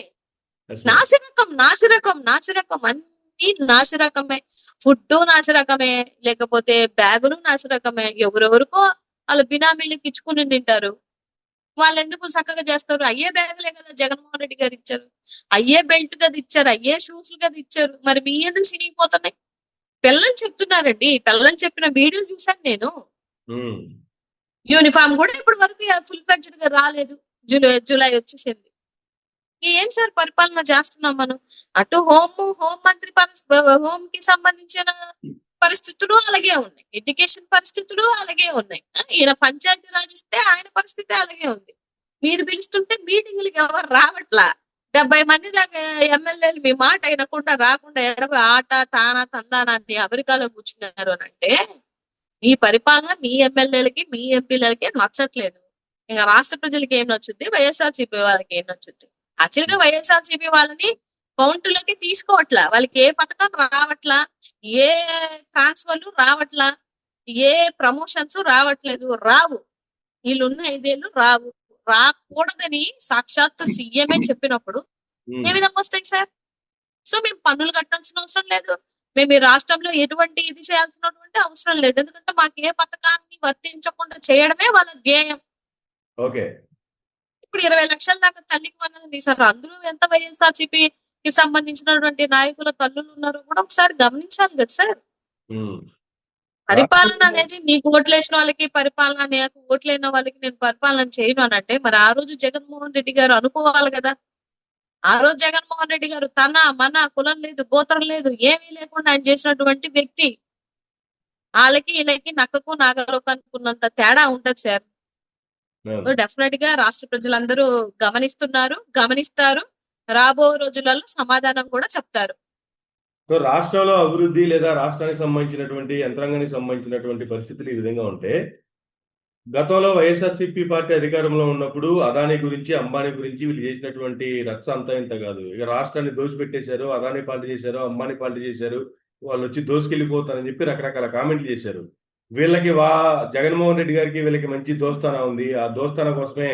Yes ma'am. నాసిరకం, నాసిరకం, నాసిరకం అన్ని నాసిరకమే. ఫుడ్ నాసిరకమే, లేకపోతే బ్యాగులు నాసిరకమే. ఎవరెవరికో వాళ్ళ బినామీలకు ఇచ్చుకుని తింటారు. వాళ్ళు ఎందుకు చక్కగా చేస్తారు? అయ్యే బ్యాగులే కదా జగన్మోహన్ రెడ్డి గారు ఇచ్చారు. అయ్యే బెల్ట్ కదా ఇచ్చారు, అయ్యే షూస్ కదా ఇచ్చారు. మరి మీ ఎందుకు చినిగిపోతున్నాయి? పిల్లలు చెప్తున్నారండి, పిల్లలు చెప్పిన వీడియో చూశాను నేను. ఉమ్. యూనిఫామ్ కూడా ఇప్పటి వరకు ఫుల్ ఫ్లెడ్జ్డ్ గా రాలేదు. జూలై వచ్చేసింది. ఏం సార్ పరిపాలన చేస్తున్నాం మనం? అటు హోం మంత్రి హోం కి సంబంధించిన పరిస్థితులు అలాగే ఉన్నాయి, ఎడ్యుకేషన్ పరిస్థితులు అలాగే ఉన్నాయి. ఈయన పంచాయతీ రాజ్ ఇస్తే ఆయన పరిస్థితి అలాగే ఉంది. మీరు పిలుస్తుంటే మీటింగ్లకి ఎవరు రావట్లా. 70 మంది దాకా ఎమ్మెల్యేలు మీ మాట వినకుండా రాకుండా ఎడబై ఆట తానా తందానా అని అమెరికాలో కూర్చున్నారు అని అంటే మీ పరిపాలన మీ ఎమ్మెల్యేలకి మీ ఎంపీలకి నచ్చట్లేదు. ఇంకా రాష్ట్ర ప్రజలకి ఏం నచ్చుద్ది, వైఎస్ఆర్సీపీ వాళ్ళకి ఏం నచ్చుద్ది? యాక్చువల్ గా వైఎస్ఆర్సీపీ వాళ్ళని కౌంటులోకి తీసుకోవట్లా. వాళ్ళకి ఏ పథకం రావట్లా, ఏ ట్రాన్స్ఫర్లు రావట్లా, ఏ ప్రమోషన్స్ రావట్లేదు, రావు. వీళ్ళున్న 5 ఏళ్ళు రావు. రాకూడదని సాక్షాత్తు సీఎంఏ చెప్పినప్పుడు ఏ ఉమ్. విధంగా వస్తాయి సార్? సో మేము పన్నులు కట్టాల్సిన అవసరం లేదు. మేము ఈ రాష్ట్రంలో ఎటువంటి ఇది చేయాల్సినటువంటి అవసరం లేదు. ఎందుకంటే మాకు ఏ పథకాన్ని వర్తించకుండా చేయడమే వాళ్ళ ధ్యేయం. ఓకే. ఇప్పుడు 20 లక్షల దాకా తల్లికి వందనం తీశారు. అందరూ ఎంత వైఎస్ఆర్సీపీకి సంబంధించినటువంటి నాయకుల తల్లులు ఉన్నారో కూడా ఒకసారి గమనించాలి కదా సార్. ఉమ్. పరిపాలన రాష్ట్రంలో అనేది మీకు ఓట్లేసిన వాళ్ళకి పరిపాలన, నాకు ఓట్లేని వాళ్ళకి నేను పరిపాలన చేయను అని అంటే మరి ఆ రోజు జగన్మోహన్ రెడ్డి గారు అనుకోవాలి కదా. ఆ రోజు జగన్మోహన్ రెడ్డి గారు తన మన కులం లేదు, గోత్రం లేదు, ఏమీ లేకుండా ఆయన చేసినటువంటి వ్యక్తి. వాళ్ళకి వీళ్ళకి నక్కకు నాగలోకు అనుకున్నంత తేడా ఉంటది సార్. మ్యామ్. డెఫినెట్ గా రాష్ట్ర ప్రజలందరూ గమనిస్తున్నారు, గమనిస్తారు. రాబో రోజులలో సమాధానం కూడా చెప్తారు. సో రాష్ట్రంలో అభివృద్ధి లేదా రాష్ట్రానికి సంబంధించినటువంటి యంత్రాంగానికి సంబంధించినటువంటి పరిస్థితులు ఈ విధంగా ఉంటే గతంలో వైఎస్ఆర్సీపీ పార్టీ అధికారంలో ఉన్నప్పుడు అదానీ గురించి అంబానీ గురించి వీళ్ళు చేసినటువంటి రచ్చ అంతా ఇంత కాదు. ఇక రాష్ట్రాన్ని దోసిపెట్టేశారు, అదానీ పార్టీ చేశారు, అంబానీ పార్టీ చేశారు, వాళ్ళు వచ్చి దోసుకెళ్ళిపోతారని చెప్పి రకరకాల కామెంట్లు చేశారు. వీళ్ళకి జగన్మోహన్ రెడ్డి గారికి వీళ్ళకి మంచి దోస్తానా ఉంది. ఆ దోస్తానా కోసమే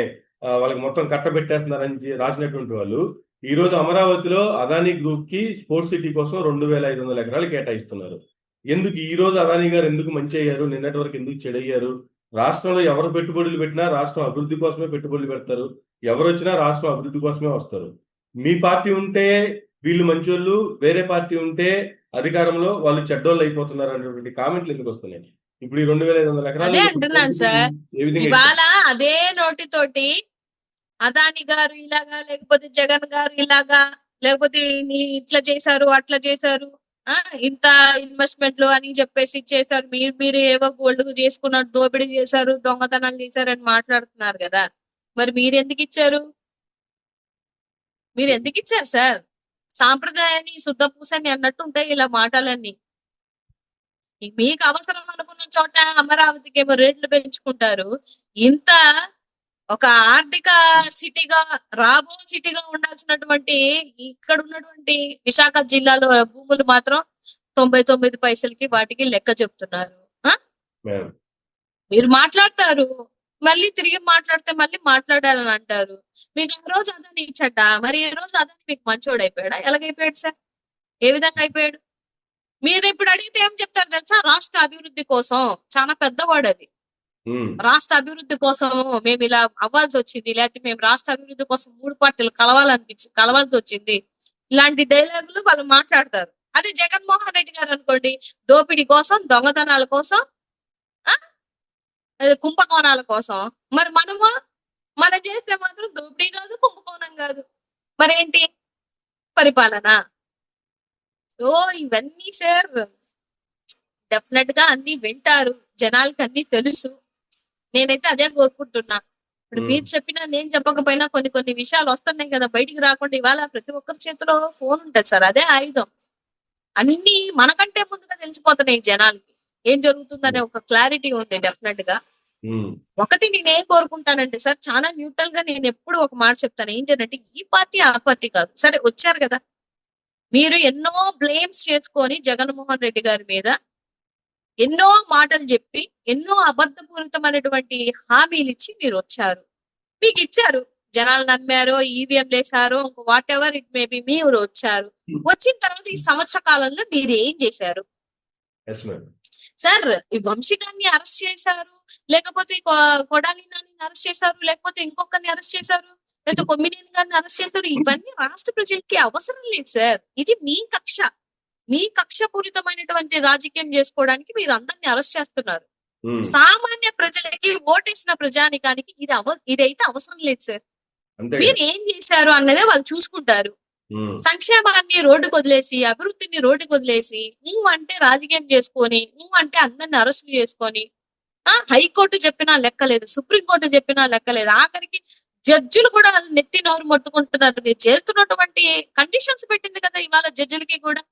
వాళ్ళకి మొత్తం కట్టబెట్టేస్తున్నారని రాసినటువంటి వాళ్ళు ఈ రోజు అమరావతిలో అదానీ గ్రూప్ కి స్పోర్ట్స్ సిటీ కోసం 2,500 ఎకరాలు కేటాయిస్తున్నారు. ఎందుకు ఈ రోజు అదానీ గారు ఎందుకు మంచి అయ్యారు, నిన్నటి వరకు ఎందుకు చెడయ్యారు? రాష్ట్రంలో ఎవరు పెట్టుబడులు పెట్టినా రాష్ట్రం అభివృద్ధి కోసమే పెట్టుబడులు పెడతారు. ఎవరు వచ్చినా రాష్ట్రం అభివృద్ధి కోసమే వస్తారు. మీ పార్టీ ఉంటే వీళ్ళు మంచోళ్ళు, వేరే పార్టీ ఉంటే అధికారంలో వాళ్ళు చెడ్డోళ్ళు అయిపోతున్నారు అనేటువంటి కామెంట్లు ఎందుకు వస్తున్నాయి? ఇప్పుడు ఈ 2,500 ఎకరాలు అదే అంటున్నాను సార్. ఏ విధంగా ఇవాళ అదే నోటితోటి అదాని గారు ఇలాగా, లేకపోతే జగన్ గారు ఇలాగా, లేకపోతే ఇట్లా చేశారు, అట్లా చేశారు, ఇంత ఇన్వెస్ట్మెంట్లు అని చెప్పేసి చేశారు, మీరు ఏవో గోల్డ్ చేసుకున్నారు, దోపిడీ చేశారు, దొంగతనాలు చేశారు అని మాట్లాడుతున్నారు కదా. మరి మీరు ఎందుకు ఇచ్చారు? మీరు ఎందుకు ఇచ్చారు సార్? సాంప్రదాయాన్ని శుద్ధ పూసని అన్నట్టు ఉంటాయి ఇలా మాటలన్నీ. మీకు అవసరం అనుకున్న చోట అమరావతికి ఏమో రేట్లు పెంచుకుంటారు. ఇంత ఒక ఆర్థిక సిటీగా, రాబో సిటీగా ఉండాల్సినటువంటి ఇక్కడ ఉన్నటువంటి విశాఖ జిల్లాలో భూములు మాత్రం 99 పైసలకి వాటికి లెక్క చెప్తున్నారు. మ్యామ్. మీరు మాట్లాడతారు, మళ్ళీ తిరిగి మాట్లాడితే మళ్ళీ మాట్లాడాలని అంటారు. మీకు ఆ రోజు అదాని ఇచ్చట, మరి ఈ రోజు అదాని మీకు మంచోడు అయిపోయాడా? ఎలాగైపోయాడు సార్? ఏ విధంగా అయిపోయాడు? మీరు ఇప్పుడు అడిగితే ఏం చెప్తారు తెలుసా? రాష్ట్ర అభివృద్ధి కోసం. చాలా పెద్దవాడు అది. ఉమ్. రాష్ట్ర అభివృద్ధి కోసం మేము ఇలా అవ్వాల్సి వచ్చింది, లేకపోతే మేము రాష్ట్ర అభివృద్ధి కోసం 3 పార్టీలు కలవాల్సి వచ్చింది. ఇలాంటి డైలాగులు వాళ్ళు మాట్లాడతారు. అదే జగన్మోహన్ రెడ్డి గారు అనుకోండి, దోపిడీ కోసం, దొంగతనాల కోసం, కుంభకోణాల కోసం. మరి మనం చేస్తే మాత్రం దోపిడీ కాదు, కుంభకోణం కాదు. మరేంటి పరిపాలన? సో ఇవన్నీ సార్ డెఫినెట్ గా అన్ని వింటారు, జనాలకి అన్ని తెలుసు. నేనైతే అదే కోరుకుంటున్నా. ఇప్పుడు మీరు చెప్పినా నేను చెప్పకపోయినా కొన్ని విషయాలు వస్తున్నాయి కదా బయటికి రాకుండా. ఇవాళ ప్రతి ఒక్కరి చేతిలో ఫోన్ ఉంటుంది సార్, అదే ఆయుధం. అన్ని మనకంటే ముందుగా తెలిసిపోతున్నాయి జనాలకి ఏం జరుగుతుందనే ఒక క్లారిటీ ఉంది డెఫినెట్ గా. ఒకటి నేనేం కోరుకుంటానంటే సార్, చాలా న్యూట్రల్ గా నేను ఎప్పుడు ఒక మాట చెప్తాను ఏంటంటే, ఈ పార్టీ ఆ పార్టీ కాదు. సరే వచ్చారు కదా, మీరు ఎన్నో బ్లేమ్స్ చేసుకొని జగన్మోహన్ రెడ్డి గారి మీద ఎన్నో మాటలు చెప్పి ఎన్నో అబద్ధపూరితమైనటువంటి హామీలు ఇచ్చి మీరు వచ్చారు. మీకు ఇచ్చారు, జనాలు నమ్మారో, ఈవీఎంలు వేశారో, whatever it may be, మీరు వచ్చారు. వచ్చిన తర్వాత ఈ సంవత్సర కాలంలో మీరు ఏం చేశారు ఎస్ మేడం. సార్? ఈ వంశీగారిని అరెస్ట్ చేశారు, లేకపోతే కొడాలి నాని అరెస్ట్ చేశారు, లేకపోతే ఇంకొకరిని అరెస్ట్ చేశారు, లేకపోతే కొమ్మినేని గారిని అరెస్ట్ చేశారు. ఇవన్నీ రాష్ట్ర ప్రజలకి అవసరం లేదు సార్. ఇది మీ కక్షపూరితమైనటువంటి రాజకీయం చేసుకోవడానికి మీరు అందరిని అరెస్ట్ చేస్తున్నారు. సామాన్య ప్రజలకి, ఓటేసిన ప్రజానికానికి ఇదైతే అవసరం లేదు సార్. అంతే మీరు ఏం చేశారు అన్నదే వాళ్ళు చూసుకుంటారు. సంక్షేమాన్ని రోడ్డుకు వదిలేసి, అభివృద్ధిని రోడ్డుకు వదిలేసి, నువ్వు అంటే రాజకీయం చేసుకొని, నువ్వు అంటే అందరిని అరెస్టులు చేసుకొని, హైకోర్టు చెప్పినా లెక్కలేదు, సుప్రీంకోర్టు చెప్పినా లెక్కలేదు, ఆఖరికి జడ్జిలు కూడా నెత్తి నోరు మొత్తుకుంటున్నారు. మీరు చేస్తున్నటువంటి కండిషన్స్ పెట్టింది కదా ఇవాళ జడ్జిలకి కూడా.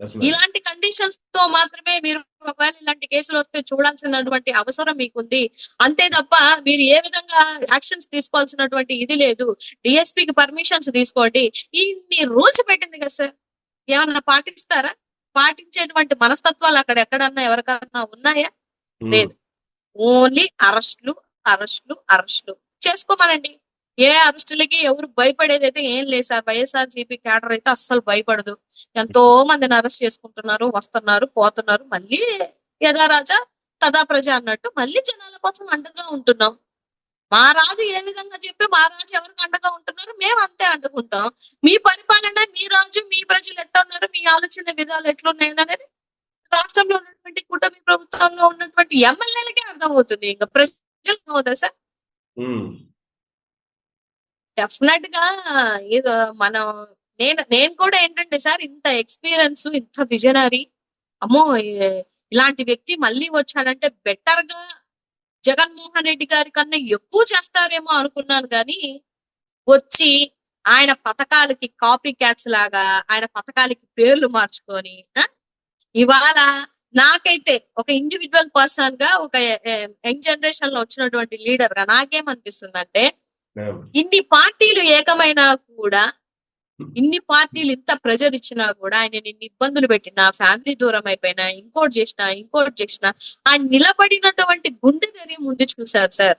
Yes madam. ఇలాంటి కండిషన్స్ తో మాత్రమే మీరు ఒకవేళ ఇలాంటి కేసులు వస్తే చూడాల్సినటువంటి అవసరం మీకుంది. అంతే తప్ప మీరు ఏ విధంగా యాక్షన్స్ తీసుకోవాల్సినటువంటి ఇది లేదు. డిఎస్పీకి పర్మిషన్స్ తీసుకోండి. ఇన్ని రూల్స్ పెట్టింది కదా సార్, ఏమన్నా పాటిస్తారా? పాటించేటువంటి మనస్తత్వాలు అక్కడ ఎక్కడన్నా ఎవరికన్నా ఉన్నాయా? లేదు. ఓన్లీ అరెస్టులు అరెస్టులు అరెస్టులు చేసుకోమనండి. ఏ అరెస్టులకి ఎవరు భయపడేది అయితే ఏం లేదు సార్. వైఎస్ఆర్సీపీ క్యాడర్ అయితే అస్సలు భయపడదు. ఎంతో మందిని అరెస్ట్ చేసుకుంటున్నారు, వస్తున్నారు, పోతున్నారు. మళ్ళీ యథా రాజా తదా ప్రజ అన్నట్టు మళ్ళీ జనాల కోసం అండగా ఉంటున్నాం. మా రాజు ఏ విధంగా చెప్పి మా రాజు ఎవరికి అండగా ఉంటున్నారు, మేము అంతే అండుకుంటాం. మీ పరిపాలన, మీ రాజు, మీ ప్రజలు ఎట్లా ఉన్నారు, మీ ఆలోచన విధాలు ఎట్లున్నాయి అనేది రాష్ట్రంలో ఉన్నటువంటి కూటమి ప్రభుత్వంలో ఉన్నటువంటి ఎమ్మెల్యేలకే అర్థమవుతుంది. ఇంకా ప్రజలకు అవుదా సార్? డెఫినెట్ గా ఏదో మనం నేను కూడా ఏంటంటే సార్, ఇంత ఎక్స్పీరియన్స్, ఇంత విజనరీ, అమ్మో ఇలాంటి వ్యక్తి మళ్ళీ వచ్చాడంటే బెటర్ గా జగన్మోహన్ రెడ్డి గారి కన్నా ఎక్కువ చేస్తారేమో అనుకున్నాను. కానీ వచ్చి ఆయన పథకాలకి కాపీ క్యాట్స్ లాగా ఆయన పథకాలకి పేర్లు మార్చుకొని ఇవాళ నాకైతే ఒక ఇండివిజువల్ పర్సన్ గా, ఒక యంగ్ జనరేషన్ లో వచ్చినటువంటి లీడర్ గా నాకేమనిపిస్తుందంటే, ఇన్ని పార్టీలు ఏకమైనా కూడా, ఇన్ని పార్టీలు ఇంత ప్రెజర్ ఇచ్చినా కూడా, ఆయన ఇన్ని ఇబ్బందులు పెట్టినా, ఫ్యామిలీ దూరం అయిపోయినా, ఇంకోటి చేసినా ఆయన నిలబడినటువంటి గుండె ధైర్యం ముందు చూశారు సార్.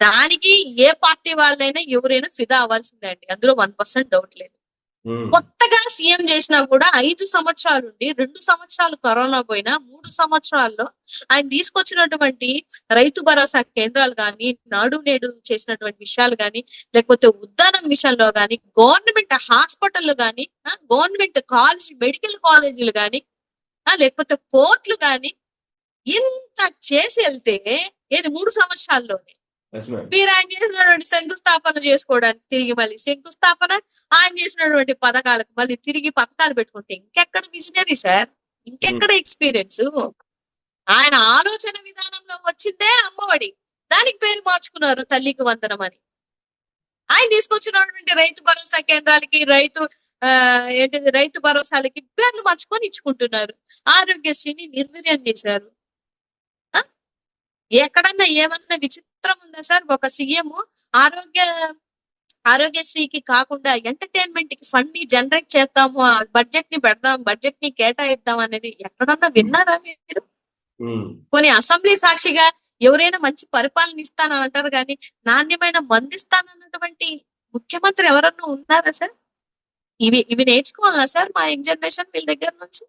దానికి ఏ పార్టీ వాళ్ళైనా ఎవరైనా ఫిదా అవ్వాల్సిందే అండి, అందులో 1% డౌట్ లేదు. కొత్తగా సీఎం చేసినా కూడా 5 సంవత్సరాలు ఉండి 2 సంవత్సరాలు కరోనా పోయినా 3 సంవత్సరాల్లో ఆయన తీసుకొచ్చినటువంటి రైతు భరోసా కేంద్రాలు కానీ, నాడు నేడు చేసినటువంటి విషయాలు కానీ, లేకపోతే ఉద్దానం విషయంలో కానీ, గవర్నమెంట్ హాస్పిటల్ కానీ, గవర్నమెంట్ కాలేజ్, మెడికల్ కాలేజీలు కానీ, లేకపోతే పోర్ట్లు కానీ, ఇంత చేసి వెళ్తే ఏది 3 సంవత్సరాల్లోనే మీరు ఆయన చేసినటువంటి శంకుస్థాపన చేసుకోవడానికి తిరిగి మళ్ళీ శంకుస్థాపన, ఆయన చేసినటువంటి పథకాలకు మళ్ళీ తిరిగి పథకాలు పెట్టుకుంటే ఇంకెక్కడ విజనరీ సార్, ఇంకెక్కడ ఎక్స్పీరియన్స్? ఆయన ఆలోచన విధానంలో వచ్చిందే అమ్మఒడి, దానికి పేరు మార్చుకున్నారు తల్లికి వందనం అని. ఆయన తీసుకొచ్చినటువంటి రైతు భరోసా కేంద్రాలకి, రైతు భరోసాలకి పేర్లు మార్చుకొని ఇచ్చుకుంటున్నారు. ఆరోగ్యశ్రీని నిర్వీర్యం చేశారు. ఎక్కడన్నా ఏమన్నా విచిత్రం ఉందా సార్? ఒక సీఎం ఆరోగ్యశ్రీకి కాకుండా ఎంటర్టైన్మెంట్ కి ఫండ్ ని జనరేట్ చేస్తాము, బడ్జెట్ ని పెడదాం, బడ్జెట్ ని కేటాయిద్దాం అనేది ఎక్కడన్నా విన్నారా మీరు? కొన్ని అసెంబ్లీ సాక్షిగా ఎవరైనా మంచి పరిపాలన ఇస్తానని అంటారు కానీ, నాణ్యమైన మందిస్తానన్నటువంటి ముఖ్యమంత్రి ఎవరన్నా ఉన్నారా సార్? ఇవి నేర్చుకోవాలా సార్ మా యంగ్ జనరేషన్ వీళ్ళ దగ్గర నుంచి?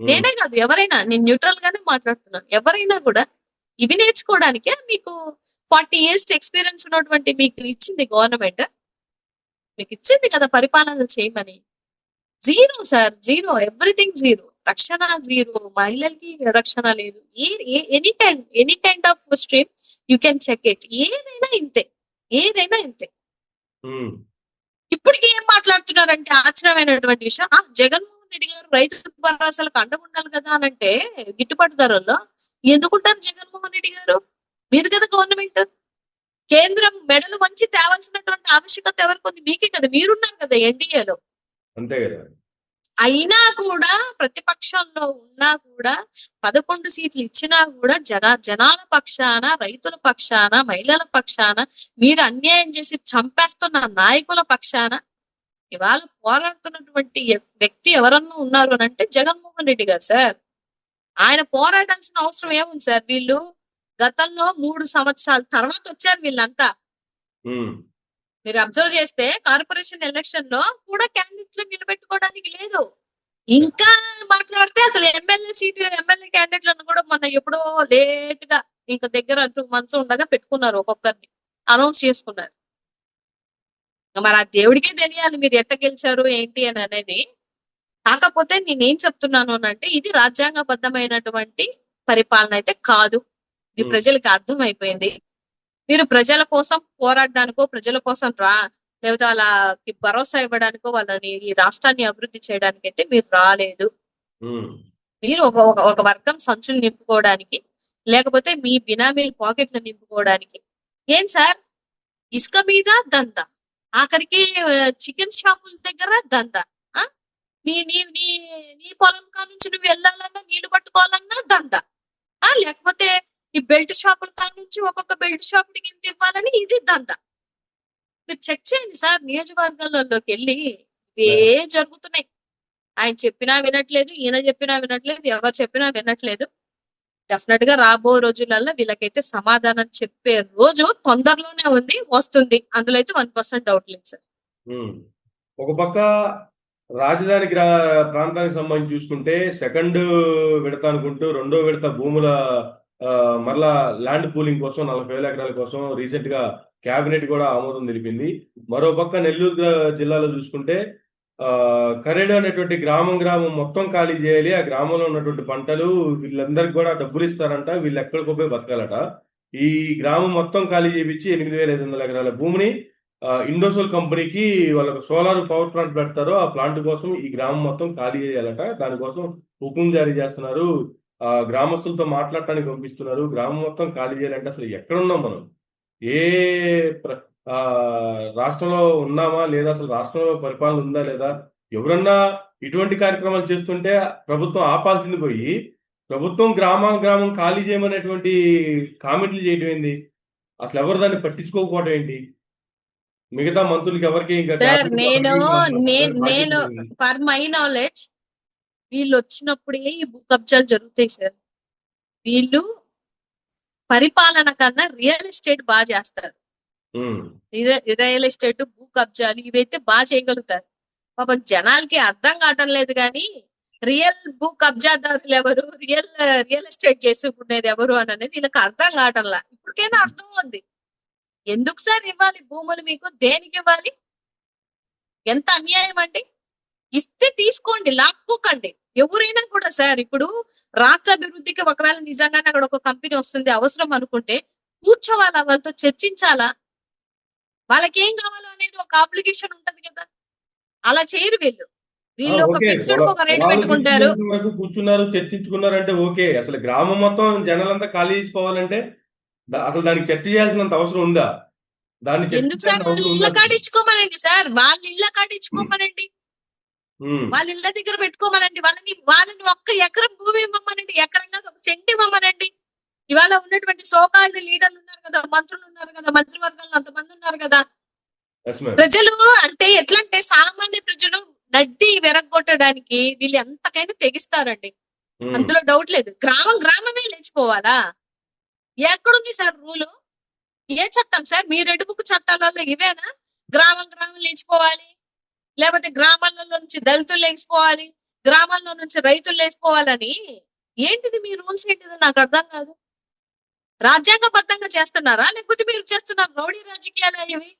నేనే కాదు, ఎవరైనా, నేను న్యూట్రల్ గానే మాట్లాడుతున్నాను, ఎవరైనా కూడా ఇవి నేర్చుకోవడానికే మీకు 40 years ఎక్స్పీరియన్స్ ఉన్నటువంటి మీకు ఇచ్చింది గవర్నమెంట్, మీకు ఇచ్చింది కదా పరిపాలన చేయమని. Zero sir, zero, everything zero. రక్షణ జీరో, మహిళలకి రక్షణ లేదు. Any kind of stream you can check it. ఏదైనా ఇంతే. ఇప్పటికీ ఏం మాట్లాడుతున్నారంటే ఆశ్చర్యమైనటువంటి విషయం, జగన్మోహన్ రెడ్డి గారు రైతు భరోసాలకు అండగుండాలి కదా అని అంటే, గిట్టుబాటు ధరల్లో ఎందుకుంటారు జగన్మోహన్ రెడ్డి గారు? మీది కదా గవర్నమెంట్, కేంద్రం మెడలు వంచి తేవాల్సినటువంటి ఆవశ్యకత ఎవరికి? మీకే కదా, మీరున్నారు కదా ఎన్డీఏలో. అంతే కదా. అయినా కూడా ప్రతిపక్షంలో ఉన్నా కూడా 11 సీట్లు ఇచ్చినా కూడా జనాల పక్షాన, రైతుల పక్షాన, మహిళల పక్షాన, మీరు అన్యాయం చేసి చంపేస్తున్న నాయకుల పక్షాన ఇవాళ పోరాడుతున్నటువంటి వ్యక్తి ఎవరన్నా ఉన్నారు అని అంటే జగన్మోహన్ రెడ్డి గారు సార్. ఆయన పోరాడాల్సిన అవసరం ఏముంది సార్? వీళ్ళు గతంలో 3 సంవత్సరాల తర్వాత వచ్చారు వీళ్ళంతా. ఉమ్, మీరు అబ్జర్వ్ చేస్తే కార్పొరేషన్ ఎలక్షన్ లో కూడా క్యాండిడేట్లు నిలబెట్టుకోవడానికి లేదు. ఇంకా మాట్లాడితే అసలు ఎమ్మెల్యే క్యాండిడేట్లను కూడా మొన్న ఎప్పుడో లేట్ గా ఇంకా దగ్గర 2 months ఉండగా పెట్టుకున్నారు, ఒక్కొక్కరిని అనౌన్స్ చేసుకున్నారు. మరి ఆ దేవుడికే తెలియాలి మీరు ఎట్ట గెలిచారు ఏంటి అని అనేది. కాకపోతే నేనేం చెప్తున్నాను అని అంటే ఇది రాజ్యాంగబద్ధమైనటువంటి పరిపాలన అయితే కాదు. ఇది ఉమ్, ప్రజలకు అర్థం అయిపోయింది. మీరు ప్రజల కోసం పోరాడడానికో, ప్రజల కోసం లేకపోతే వాళ్ళకి భరోసా ఇవ్వడానికో, వాళ్ళని ఈ రాష్ట్రాన్ని అభివృద్ధి చేయడానికి అయితే మీరు రాలేదు. ఉమ్, మీరు ఒక ఒక ఒక వర్గం సంచులు నింపుకోవడానికి, లేకపోతే మీ బినామీల పాకెట్లు నింపుకోవడానికి. ఏం సార్, ఇసుక మీద దందా, ఆఖరికి చికెన్ షాపుల దగ్గర దందా. ఆ? నీ నీ నీ నీ పొలం కా నుంచి నువ్వు వెళ్ళాలన్నా, నీళ్లు పట్టుకోవాలన్నా దందా. లేకపోతే ఈ బెల్ట్ షాపుల కా నుంచి ఒక్కొక్క బెల్ట్ షాపుకి ఇంత ఇవ్వాలని ఇది దందా. మీరు చెక్ చేయండి సార్, నియోజకవర్గాలలోకి వెళ్ళి ఇవే జరుగుతున్నాయి. ఆయన చెప్పినా వినట్లేదు, ఈయన చెప్పినా వినట్లేదు, ఎవరు చెప్పినా వినట్లేదు. డెఫినెట్ గా రాబో రోజులలో వీళ్ళకైతే సమాధానం చెప్పే రోజు తొందరలోనే వస్తుంది. అందులో అయితే 1% డౌట్ లేదు సార్. ఉమ్. ఒక పక్క రాజధాని ప్రాంతానికి సంబంధించి చూసుకుంటే సెకండ్ విడత అనుకుంటూ రెండో విడత భూముల మరలా ల్యాండ్ పూలింగ్ కోసం 40,000 ఎకరాల కోసం రీసెంట్ గా కేబినెట్ కూడా ఆమోదం తెలిపింది. మరో పక్క నెల్లూరు జిల్లాలో చూసుకుంటే కరేడు అనేటువంటి గ్రామం మొత్తం ఖాళీ చేయాలి. ఆ గ్రామంలో ఉన్నటువంటి పంటలు వీళ్ళందరికీ కూడా డబ్బులు ఇస్తారంట, వీళ్ళు ఎక్కడికో పోయి బతకాలట. ఈ గ్రామం మొత్తం ఖాళీ చేయించి 8,500 ఎకరాల భూమిని ఇండోసోల్ కంపెనీకి వాళ్ళకు సోలార్ పవర్ ప్లాంట్ పెడతారో ఆ ప్లాంట్ కోసం ఈ గ్రామం మొత్తం ఖాళీ చేయాలట. దానికోసం హుకుం జారీ చేస్తున్నారు. గ్రామస్తులతో మాట్లాడటానికి పంపిస్తున్నారు. గ్రామం మొత్తం ఖాళీ చేయాలంటే అసలు ఎక్కడున్నాం మనం? ఏ రాష్ట్రంలో ఉన్నామా లేదా? అసలు రాష్ట్రంలో పరిపాలన ఉందా లేదా? ఎవరన్నా ఇటువంటి కార్యక్రమాలు చేస్తుంటే ప్రభుత్వం ఆపాల్సింది పోయి ప్రభుత్వం గ్రామం ఖాళీ చేయమనేటువంటి కామెంట్లు చేయడం ఏంది? అసలు ఎవరు దాన్ని పట్టించుకోకపోవడం ఏంటి? మిగతా మంత్రులకి ఎవరికి ఇంకా సార్, క్యాబినెట్ నేను ఫర్ మై నాలెడ్జ్ వీళ్ళు వచ్చినప్పుడే ఈ భూ కబ్జాలు జరుగుతాయి సార్. వీళ్ళు పరిపాలన కన్నా రియల్ ఎస్టేట్ బాగా చేస్తారు. రియల్ ఎస్టేట్, భూ కబ్జాలు ఇవైతే బాగా చేయగలుగుతారు. పాపం జనాలకి అర్థం కావటం లేదు కానీ రియల్ భూ కబ్జాదారులు ఎవరు, రియల్ ఎస్టేట్ చేసుకునేది ఎవరు అని అనేది వీళ్ళకి అర్థం కావటంలా. ఇప్పటికైనా అర్థం ఉంది. ఎందుకు సార్ ఇవ్వాలి భూములు మీకు? దేనికి ఇవ్వాలి? ఎంత అన్యాయం అండి! ఇస్తే తీసుకోండి, లాక్కోకండి. ఎవరైనా కూడా సార్, ఇప్పుడు రాష్ట్ర అభివృద్ధికి ఒకవేళ నిజంగానే అక్కడ ఒక కంపెనీ వస్తుంది అవసరం అనుకుంటే కూర్చోవాలా, వాళ్ళతో చర్చించాలా, వాళ్ళకి ఏం కావాలో అనేది ఒక అప్లికేషన్ ఉంటది కదా. అలా చేయరు వీళ్ళు. వీళ్ళు ఒక ఫిక్స్డ్ ఒక రేట్ పెట్టుకుంటారు. కూర్చున్నారు, చర్చించుకున్నారు అంటే ఓకే. అసలు గ్రామం మొత్తం జనాలంతా ఖాళీ చేసుకోవాలంటే అసలు దానికి చర్చ చేయాల్సినంత అవసరం ఉందా? దాన్ని ఎందుకు సార్? వాళ్ళ ఇళ్ళ కాడిచ్చుకోమనండి సార్, వాళ్ళ ఇళ్ళ కాడిచ్చుకోమనండి, వాళ్ళ ఇళ్ళ దగ్గర పెట్టుకోమనండి. వాళ్ళని ఒక్క ఎకరం భూమి ఇవ్వమనండి, ఎకరంగా ఒక సెంట్ ఇవ్వమనండి. ఇవాళ ఉన్నటువంటి సోకాల్డ్ లీడర్లు ఉన్నారు కదా, మంత్రులు ఉన్నారు కదా, మంత్రివర్గాలు అంతమంది ఉన్నారు కదా. ప్రజలు అంటే ఎట్లా అంటే సామాన్య ప్రజలు నడ్డి వెరగొట్టడానికి వీళ్ళు ఎంతకైనా తెగిస్తారండి, అందులో డౌట్ లేదు. గ్రామమే లేచిపోవాలా? ఎక్కడుంది సార్ రూలు? ఏ చట్టం సార్? మీ రెడ్ బుక్ చట్టాలలో ఇవేనా? గ్రామం లేచిపోవాలి, లేకపోతే గ్రామాలలో నుంచి దళితులు లేచిపోవాలి, గ్రామాల్లో నుంచి రైతులు లేచిపోవాలని ఏంటిది మీ రూల్స్? ఏంటిది నాకు అర్థం కాదు. రాజ్యాంగబద్ధంగా చేస్తున్నారా లేకపోతే మీరు చేస్తున్నారు రౌడీ రాజకీయాలు ఇవి?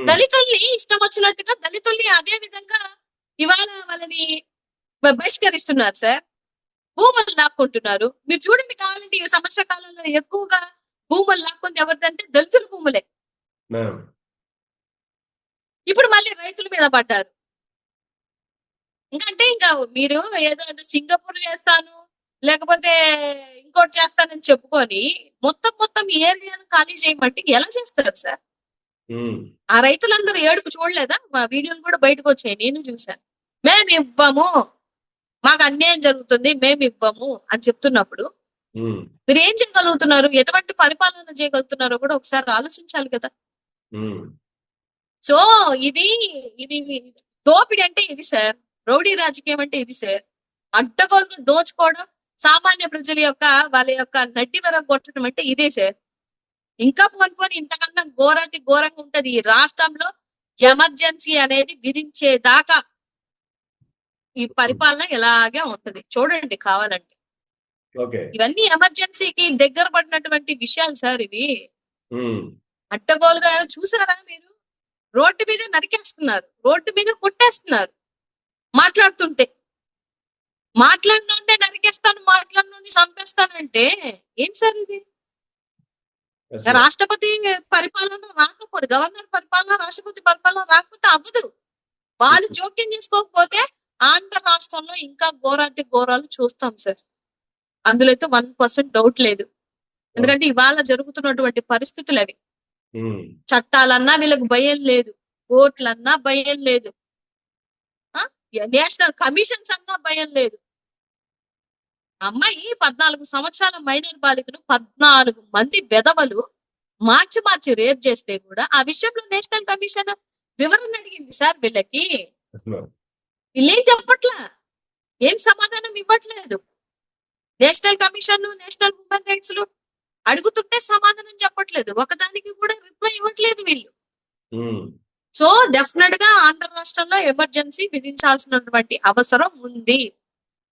దళితుల్ని ఇష్టం వచ్చినట్టుగా దళితుల్ని అదే విధంగా ఇవాళ వాళ్ళని బహిష్కరిస్తున్నారు సార్. భూములు లాక్కుంటున్నారు. మీరు చూడండి, కావాలంటే ఈ సంవత్సర కాలంలో ఎక్కువగా భూములు లాక్కుంది ఎవరిదంటే దళితుల భూములే. ఇప్పుడు మళ్ళీ రైతుల మీద పడ్డారు. ఇంకా మీరు ఏదో సింగపూర్ చేస్తాను లేకపోతే ఇంకోటి చేస్తానని చెప్పుకొని మొత్తం ఏరియాను ఖాళీ చేయమంటే ఎలా చేస్తారు సార్? ఆ రైతులందరూ ఏడుపు చూడలేదా? మా వీడియోలు కూడా బయటకు వచ్చాయి, నేను చూశాను. మేము ఇవ్వము, మాకు అన్యాయం జరుగుతుంది, మేము ఇవ్వము అని చెప్తున్నప్పుడు మీరు ఏం చేయగలుగుతున్నారు? ఎటువంటి పరిపాలన చేయగలుగుతున్నారో కూడా ఒకసారి ఆలోచించాలి కదా. సో ఇది ఇది దోపిడీ అంటే ఇది సార్. రౌడీ రాజకీయం అంటే ఇది సార్. అడ్డగోలుగా దోచుకోవడం, సామాన్య ప్రజల యొక్క వాళ్ళ యొక్క నడ్డి విరగొట్టడం అంటే ఇదే సార్. ఇంకా పోని ఇంతకన్నా ఘోరాతి ఘోరంగా ఉంటది ఈ రాష్ట్రంలో. ఎమర్జెన్సీ అనేది విధించేదాకా ఈ పరిపాలన ఇలాగే ఉంటది. చూడండి కావాలంటే. ఓకే. ఇవన్నీ ఎమర్జెన్సీకి దగ్గర పడినటువంటి విషయాలు సార్ ఇవి. ఉమ్. అడ్డగోలుగా చూసారా మీరు? రోడ్డు మీద నరికేస్తున్నారు, రోడ్డు మీద కొట్టేస్తున్నారు మాట్లాడుతుంటే. మాట్లాడినంటే నరికేస్తాను, మాట్లాడినండి చంపేస్తానంటే ఏం సార్ ఇది? Yes, ma'am. రాష్ట్రపతి పరిపాలన రాకపోతే, గవర్నర్ పరిపాలన, రాష్ట్రపతి పరిపాలన రాకపోతే అవ్వదు. వాళ్ళు జోక్యం చేసుకోకపోతే ఆంధ్ర రాష్ట్రంలో ఇంకా ఘోరాతి ఘోరాలు చూస్తాం సార్. అందులో అయితే 1% డౌట్ లేదు. ఎందుకంటే ఇవాళ జరుగుతున్నటువంటి పరిస్థితులు అవి. ఉమ్. చట్టాలన్నా వీళ్ళకి భయం లేదు, ఓట్లన్నా భయం లేదు, నేషనల్ కమిషన్స్ అన్నా భయం లేదు. అమ్మాయి 14 సంవత్సరాల మైనర్ బాలికను 14 మంది వెధవలు మార్చి రేప్ చేస్తే కూడా ఆ విషయంలో నేషనల్ కమిషన్ వివరణ అడిగింది సార్ వీళ్ళకి. Yes, ma'am. వీళ్ళేం చెప్పట్లా, ఏం సమాధానం ఇవ్వట్లేదు. National commission, national human rights అడుగుతుంటే సమాధానం చెప్పట్లేదు. ఒకదానికి కూడా రిప్లై ఇవ్వట్లేదు వీళ్ళు. ఉమ్. సో డెఫినెట్ గా ఆంధ్ర రాష్ట్రంలో ఎమర్జెన్సీ విధించాల్సినటువంటి అవసరం ఉంది.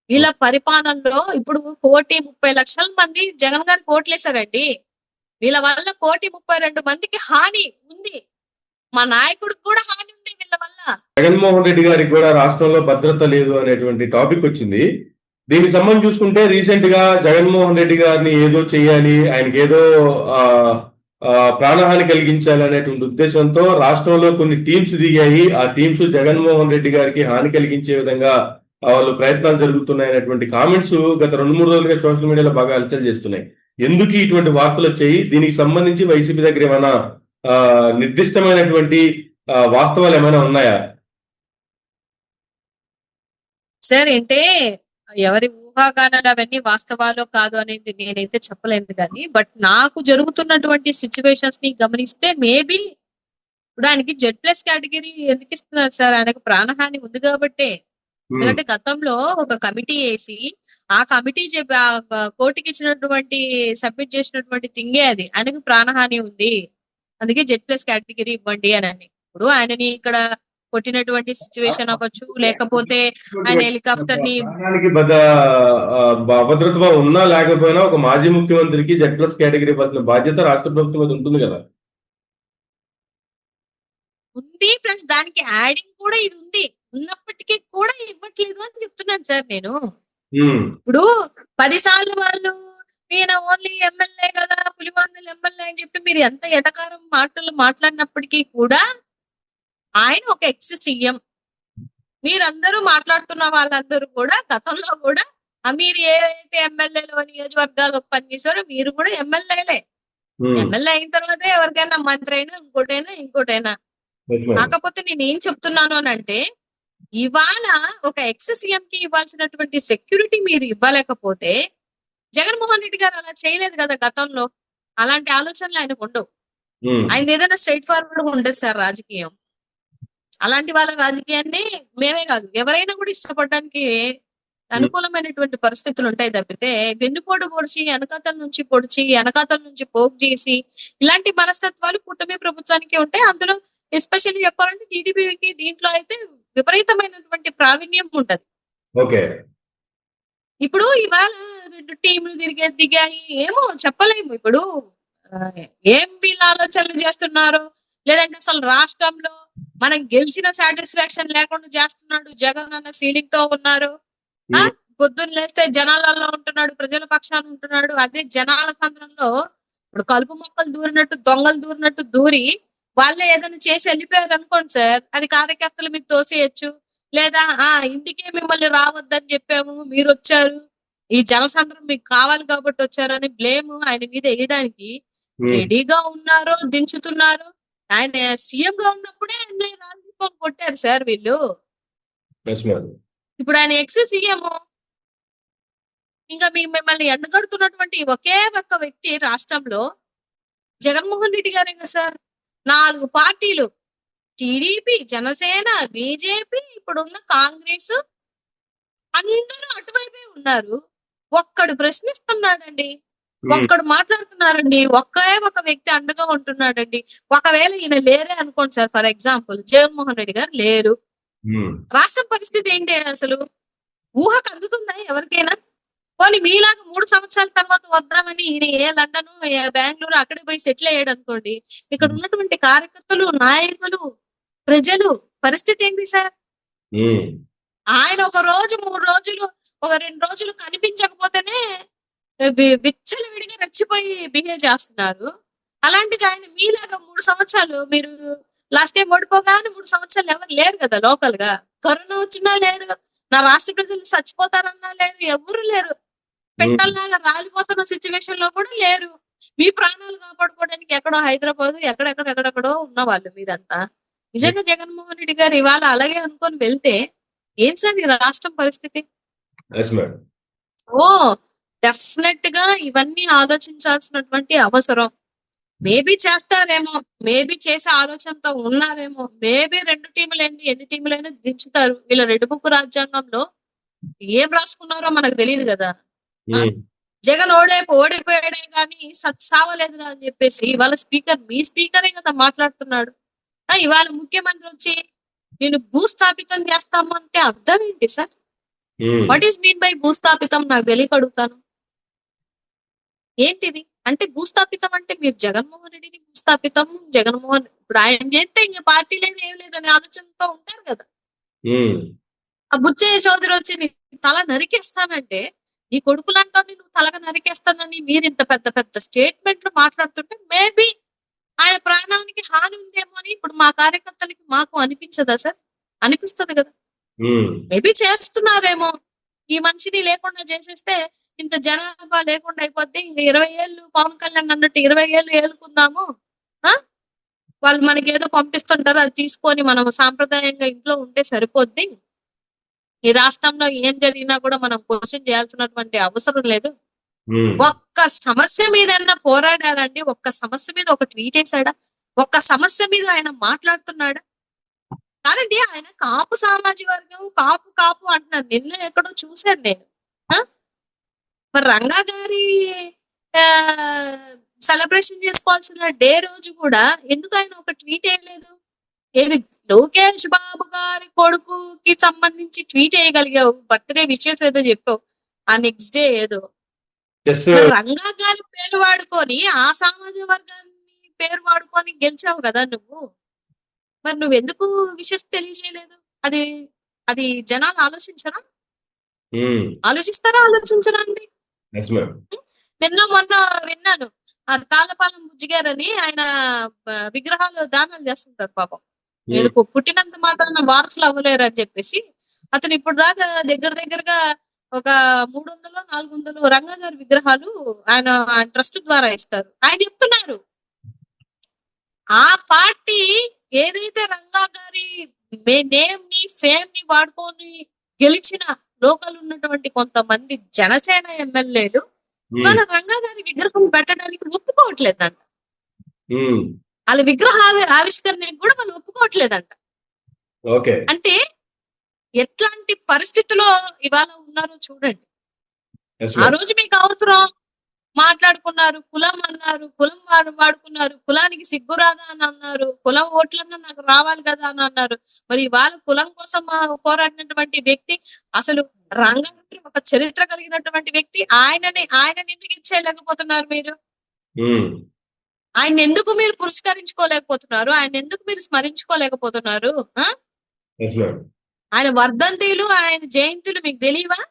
వీళ్ళ పరిపాలనలో ఇప్పుడు 1,30,00,000 మంది జగన్ గారికి ఓట్లేశారండి. వీళ్ళ వల్ల 1,32,00,000 మందికి హాని ఉంది. మా నాయకుడికి కూడా హాని ఉంది వీళ్ళ వల్ల. జగన్మోహన్ రెడ్డి గారికి కూడా రాష్ట్రంలో భద్రత లేదు అనేటువంటి టాపిక్ వచ్చింది. దీనికి సంబంధించి చూసుకుంటే రీసెంట్ గా జగన్మోహన్ రెడ్డి గారిని ఏదో చేయాలి, ఆయనకి ఏదో ఆ, ప్రాణహాని కలిగించాలి అనేటువంటి ఉద్దేశంతో రాష్ట్రంలో కొన్ని టీమ్స్ దిగాయి. ఆ టీమ్స్ జగన్మోహన్ రెడ్డి గారికి హాని కలిగించే విధంగా వాళ్ళు ప్రయత్నాలు జరుగుతున్నాయి అనేటువంటి కామెంట్స్ గత 2-3 రోజులుగా సోషల్ మీడియాలో బాగా హల్చల్ చేస్తున్నాయి. ఎందుకు ఇటువంటి వార్తలు వచ్చాయి? దీనికి సంబంధించి వైసీపీ దగ్గర ఏమైనా నిర్దిష్టమైనటువంటి వాస్తవాలు ఏమైనా ఉన్నాయా? సార్ అంటే ఎవరి ఊహాగానాలు అవన్నీ వాస్తవాలో కాదు అనేది నేనైతే చెప్పలేను కానీ, బట్ నాకు జరుగుతున్నటువంటి సిచ్యువేషన్స్ ని గమనిస్తే మేబీ ఇప్పుడు ఆయనకి Z+ కేటగిరీ ఎందుకు ఇస్తున్నారు సార్? ఆయనకు ప్రాణహాని ఉంది కాబట్టి. ఎందుకంటే గతంలో ఒక కమిటీ వేసి ఆ కమిటీ చెప్పి ఆ కోర్టుకి ఇచ్చినటువంటి సబ్మిట్ చేసినటువంటి థింగే అది. ఆయనకు ప్రాణహాని ఉంది, అందుకే Z+ కేటగిరీ ఇవ్వండి అని. ఇప్పుడు ఆయనని ఇక్కడ కొట్టినటువంటి సిచ్యువేషన్ అవ్వచ్చు, లేకపోతే ఆయన హెలికాప్టర్ ని ప్రాణానికి అభద్రత ఉన్నా లేకపోయినా ఒక మాజీ ముఖ్యమంత్రికి Z+ కేటగిరీ ఇవ్వాల్సిన బాధ్యత రాష్ట్ర ప్రభుత్వం మీద ఉంటుంది కదా. ఉంది, ప్లస్ దానికి యాడింగ్ కూడా ఇది ఉంది. ఉన్నప్పటికీ కూడా ఇవ్వట్లేదు అని చెప్తున్నాను సార్ నేను. ఇప్పుడు 10 సార్లు వాళ్ళు ఈయన ఓన్లీ ఎమ్మెల్యే కదా, పులివెందుల ఎమ్మెల్యే అని చెప్పి మీరు ఎంత ఎటకారం మాటలు మాట్లాడినప్పటికీ కూడా ఆయన ఒక ఎక్స్ సీఎం. మీరందరూ మాట్లాడుతున్న వాళ్ళందరూ కూడా గతంలో కూడా మీరు ఏవైతే ఎమ్మెల్యేలు నియోజకవర్గాలు పనిచేశారో మీరు కూడా ఎమ్మెల్యేలే. ఎమ్మెల్యే అయిన తర్వాత ఎవరికైనా మంత్రి అయినా ఇంకోటైనా. కాకపోతే నేను ఏం చెప్తున్నాను అని అంటే, ఇవాళ ఒక ఎక్స్ సీఎం కి ఇవ్వాల్సినటువంటి సెక్యూరిటీ మీరు ఇవ్వలేకపోతే, జగన్మోహన్ రెడ్డి గారు అలా చేయలేదు కదా గతంలో. అలాంటి ఆలోచనలు ఆయనకు ఉండవు. ఆయన ఏదైనా స్ట్రైట్ ఫార్వర్డ్ గా ఉండదు సార్ రాజకీయం. అలాంటి వాళ్ళ రాజకీయాన్ని మేమే కాదు ఎవరైనా కూడా ఇష్టపడడానికి అనుకూలమైనటువంటి పరిస్థితులు ఉంటాయి తప్పితే, వెన్నుపోటు పొడిచి వెనకాతల నుంచి పోగు చేసి ఇలాంటి మనస్తత్వాలు కూటమి ప్రభుత్వానికి ఉంటాయి. అందులో ఎస్పెషల్లీ చెప్పాలంటే టీడీపీకి దీంట్లో అయితే విపరీతమైనటువంటి ప్రావీణ్యం ఉంటది. ఓకే. ఇప్పుడు ఇవాళ 2 టీంలు దిగాయి ఏమో చెప్పలేము. ఇప్పుడు ఏం వీళ్ళ ఆలోచనలు చేస్తున్నారు, లేదంటే అసలు రాష్ట్రంలో మనం గెలిచిన సాటిస్ఫాక్షన్ లేకుండా చేస్తున్నాడు జగన్ అన్న ఫీలింగ్ తో ఉన్నారు. పొద్దున్న లేస్తే జనాలలో ఉంటున్నాడు, ప్రజల పక్షాన ఉంటున్నాడు. అదే జనాల సంద్రంలో ఇప్పుడు కలుపు మొక్కలు దూరినట్టు, దొంగలు దూరినట్టు దూరి వాళ్ళే ఏదైనా చేసి వెళ్ళిపోయారు అనుకోండి సార్, అది కార్యకర్తలు మీకు తోసేయచ్చు. లేదా ఇందుకే మిమ్మల్ని రావద్దని చెప్పాము, మీరు వచ్చారు, ఈ జనసంద్రం మీకు కావాలి కాబట్టి వచ్చారు అని బ్లేమ్ ఆయన మీద వేయడానికి రెడీగా ఉన్నారు, దించుతున్నారు. ఆయన సీఎం గా ఉన్నప్పుడే రాజకీయం కొట్టారు సార్ వీళ్ళు. ఇప్పుడు ఆయన ఎక్స్ సీఎం. ఇంకా మిమ్మల్ని ఎండగడుతున్నటువంటి ఒకే ఒక్క వ్యక్తి రాష్ట్రంలో జగన్మోహన్ రెడ్డి గారే కదా సార్. 4 పార్టీలు టీడీపీ, జనసేన, బీజేపీ, ఇప్పుడున్న కాంగ్రెస్ అందరూ అటువైపే ఉన్నారు. ఒక్కడు ప్రశ్నిస్తున్నాడండి, ఉమ్, ఒక్కడు మాట్లాడుతున్నారండి, ఒకే ఒక వ్యక్తి అండగా ఉంటున్నాడండి. ఒకవేళ ఈయన లేరే అనుకోండి sir, for example Jaganmohan Reddy గారు లేరు, ఉమ్, రాష్ట్రం పరిస్థితి ఏంటి అసలు? ఊహకు అందుతుందా ఎవరికైనా? పోనీ మీలాగా 3 సంవత్సరాల తర్వాత వద్దామని ఈయన ఏ లండన్, ఏ బెంగళూరు అక్కడికి పోయి సెటిల్ అయ్యాడు అనుకోండి, ఇక్కడ ఉన్నటువంటి కార్యకర్తలు, నాయకులు, ప్రజలు పరిస్థితి ఏంటి సార్? ఉమ్, ఆయన ఒక రోజు 3 రోజులు, ఒక 2 రోజులు కనిపించకపోతేనే విచ్చలవిడిగా రెచ్చిపోయి బిహేవ్ చేస్తున్నారు. అలాంటిది ఆయన మీలాగా 3 సంవత్సరాలు, మీరు లాస్ట్ టైం ఓడిపోగానే 3 సంవత్సరాలు ఎవరు లేరు కదా లోకల్ గా. కరోనా వచ్చినా లేరు, నా రాష్ట్ర ప్రజలు చచ్చిపోతారన్నా లేరు, ఎవరు లేరు. ఉమ్, పెట్టల్లాగా రాలిపోతున్న సిచ్యువేషన్ లో కూడా లేరు. మీ ప్రాణాలు కాపాడుకోవడానికి ఎక్కడో హైదరాబాద్, ఎక్కడెక్కడెక్కడెక్కడో ఉన్న వాళ్ళు మీరంతా. నిజంగా జగన్మోహన్ రెడ్డి గారు ఇవాళ అలాగే అనుకొని వెళ్తే ఏం సార్ ఈ రాష్ట్రం పరిస్థితి? Yes madam. ఓ డెఫినెట్ గా ఇవన్నీ ఆలోచించాల్సినటువంటి అవసరం. మేబీ చేస్తారేమో, మేబీ చేసే ఆలోచనతో ఉన్నారేమో, మేబీ 2 టీములైంది, ఎన్ని టీములైనా దించుతారు. వీళ్ళ రెడ్ బుక్ రాజ్యాంగంలో ఏం రాసుకున్నారో మనకు తెలియదు కదా. ఆ? ఉమ్, జగన్ ఓడిపోయాడే కానీ సావలేదురా అని చెప్పేసి ఇవాళ స్పీకర్, మీ స్పీకరే కదా మాట్లాడుతున్నాడు. ఇవాళ ముఖ్యమంత్రి వచ్చి నేను భూస్థాపితం చేస్తాము అంటే అర్థం ఏంటి sir? Um, what is mean by భూస్థాపితం? నాకు తెలియక అడుగుతాను. ఏంటిది అంటే భూస్థాపితం? అంటే మీరు జగన్మోహన్ రెడ్డిని భూస్థాపితం, జగన్మోహన్ ఇప్పుడు ఆయన చేస్తే ఇంకా పార్టీ లేదు ఏం లేదు అనే ఆలోచనతో ఉంటారు కదా. ఉమ్, ఆ బుచ్చయ్య చౌదరి వచ్చి నీ తల నరికేస్తానంటే, నీ కొడుకులంటో నువ్వు తలగా నరికేస్తానని మీరు ఇంత పెద్ద పెద్ద స్టేట్మెంట్లు మాట్లాడుతుంటే మేబీ ఆయన ప్రాణానికి హాని ఉందేమో అని ఇప్పుడు మా కార్యకర్తలకి మాకు అనిపించదా సార్? అనిపిస్తది కదా. ఉమ్, మేబీ చేస్తున్నారేమో. ఈ మనిషిని లేకుండా చేసేస్తే ఇంత జనాభా లేకుండా అయిపోద్ది. ఇంకా 20 ఏళ్ళు పవన్ కళ్యాణ్ అన్నట్టు 20 ఏళ్ళు ఏలుకుందాము. ఆ వాళ్ళు మనకి ఏదో పంపిస్తుంటారు, అది తీసుకొని మనం సాంప్రదాయంగా ఇంట్లో ఉంటే సరిపోద్ది. ఈ రాష్ట్రంలో ఏం జరిగినా కూడా మనం క్వశ్చన్ చేయాల్సినటువంటి అవసరం లేదు. ఉమ్, ఒక్క సమస్య మీద పోరాడారండి? ఒక్క సమస్య మీద ఒక ట్వీట్ వేసాడా? ఒక్క సమస్య మీద ఆయన మాట్లాడుతున్నాడా? కాదండి, ఆయన కాపు సామాజిక వర్గం, కాపు కాపు అంటున్నారు. నిన్న ఎక్కడో చూశాను నేను. ఆ? మరి రంగా గారి సెలబ్రేషన్ చేసుకోవాల్సిన డే రోజు కూడా ఎందుకు ఆయన ఒక ట్వీట్ వేయలేదు? ఏది లోకేష్ బాబు గారి కొడుకుకి సంబంధించి ట్వీట్ వేయగలిగావు, బర్త్డే విషెస్ ఏదో చెప్పావు, ఆ నెక్స్ట్ డే ఏదో. ఎస్ మరి రంగా గారి పేరు వాడుకొని, ఆ సామాజిక వర్గాన్ని పేరు వాడుకొని గెలిచావు కదా నువ్వు. మరి నువ్వెందుకు విషెస్ తెలియజేయలేదు? అది అది జనాలు ఆలోచించరా? ఉమ్, ఆలోచిస్తారా, ఆలోచించరా అండి? Yes madam. మొన్న విన్నాను, ఆ తాళ్ళపాలెం బుజ్జిగారని ఆయన విగ్రహాలు దానాలు చేస్తుంటారు పాపం. ఏదో పుట్టినంత మాత్రాన వారసులు అవ్వలేరు అని చెప్పేసి అతను ఇప్పుడు దాకా దగ్గర దగ్గరగా ఒక 300 400 రంగా గారి విగ్రహాలు ఆయన ట్రస్ట్ ద్వారా ఇస్తారు. ఆయన చెప్తున్నారు ఆ పార్టీ ఏదైతే రంగా గారి నేమ్ ని, ఫేమ్ ని వాడుకొని గెలిచిన లోకల్ ఉన్నటువంటి కొంతమంది జనసేన ఎమ్మెల్యేలు వాళ్ళ రంగా గారి విగ్రహం పెట్టడానికి ఒప్పుకోవట్లేదంట. ఉమ్, వాళ్ళ విగ్రహ ఆవిష్కరణకి కూడా వాళ్ళు ఒప్పుకోవట్లేదంట. ఓకే. అంటే ఎట్లాంటి పరిస్థితిలో ఇవాళ ఉన్నారో చూడండి. ఎస్ ఆ మేడం. రోజు మీకు అవసరం మాట్లాడుకున్నారు, కులం అన్నారు, కులం వాడుకున్నారు, కులానికి సిగ్గురాదా అని అన్నారు, కులం ఓట్లన్నా నాకు రావాలి కదా అని అన్నారు. మరి ఇవాళ కులం కోసం పోరాడినటువంటి వ్యక్తి, అసలు రంగారెడ్డి ఒక చరిత్ర కలిగినటువంటి వ్యక్తి, ఆయనని ఎందుకు ఇచ్చేయలేకపోతున్నారు మీరు? ఉమ్, ఆయన ఎందుకు మీరు పురస్కరించుకోలేకపోతున్నారు? ఆయన ఎందుకు మీరు స్మరించుకోలేకపోతున్నారు? Yes madam. ఆయన వర్ధంతిలు, ఆయన జయంతులు మీకు తెలియవా?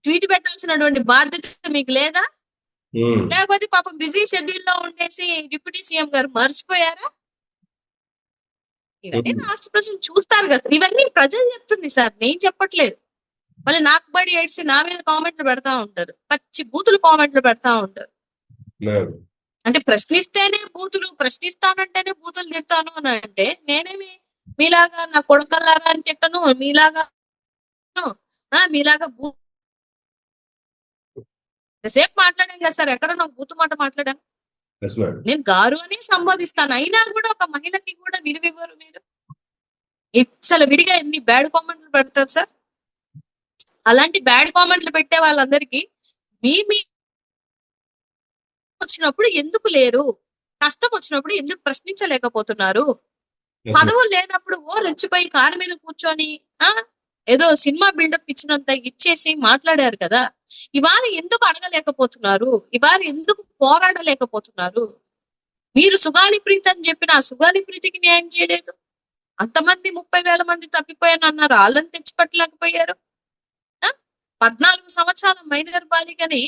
ట్వీట్ పెట్టాల్సినటువంటి బాధ్యత మీకు లేదా? ఉమ్, లేకపోతే పాపం బిజీ షెడ్యూల్ లో ఉండేసి డిప్యూటీ సీఎం గారు మర్చిపోయారా? ఇవన్నీ రాష్ట్ర ప్రజలు చూస్తారు కదా. ఇవన్నీ ప్రజలు చెప్తుంది సార్, నేను చెప్పట్లేదు. మళ్ళీ నాకు బడి ఏడ్చి నా మీద కామెంట్లు పెడతా ఉంటారు, పచ్చి బూతులు కామెంట్లు పెడతా ఉంటారు. మేడం. అంటే ప్రశ్నిస్తేనే బూతులు, ప్రశ్నిస్తానంటేనే బూతులు తిడతాను అని అంటే నేనేమి మీలాగా నా కొడుకల్లారా అని తిట్టను, మీలాగా సేపు మాట్లాడాను కదా సార్, ఎక్కడ నాకు బూతు మాట మాట్లాడాను? Yes madam. నేను గారు అని సంబోధిస్తాను, అయినా కూడా ఒక మహిళకి కూడా విలువ ఇవ్వరు మీరు. ఇచ్చల విడిగా ఎన్ని బ్యాడ్ కామెంట్లు పెడతారు సార్. అలాంటి బ్యాడ్ కామెంట్లు పెట్టే వాళ్ళందరికీ మీ వచ్చినప్పుడు ఎందుకు లేరు, కష్టం వచ్చినప్పుడు ఎందుకు ప్రశ్నించలేకపోతున్నారు, Yes, ma'am. పదవులు లేనప్పుడు రెచ్చిపోయి కారు మీద కూర్చొని ఆ ఏదో సినిమా బిల్డప్ ఇచ్చినంత ఇచ్చేసి మాట్లాడారు కదా, ఇవాళ ఎందుకు అడగలేకపోతున్నారు, ఇవాళ ఎందుకు పోరాడలేకపోతున్నారు? మీరు సుగాలి ప్రీతి అని చెప్పిన ఆ సుగాలి ప్రీతికి న్యాయం చేయలేదు. అంతమంది 30,000 మంది తప్పిపోయాను అన్నారు, వాళ్ళని తెచ్చిపెట్టలేకపోయారు. 14 సంవత్సరాల మైనర్ బాలికని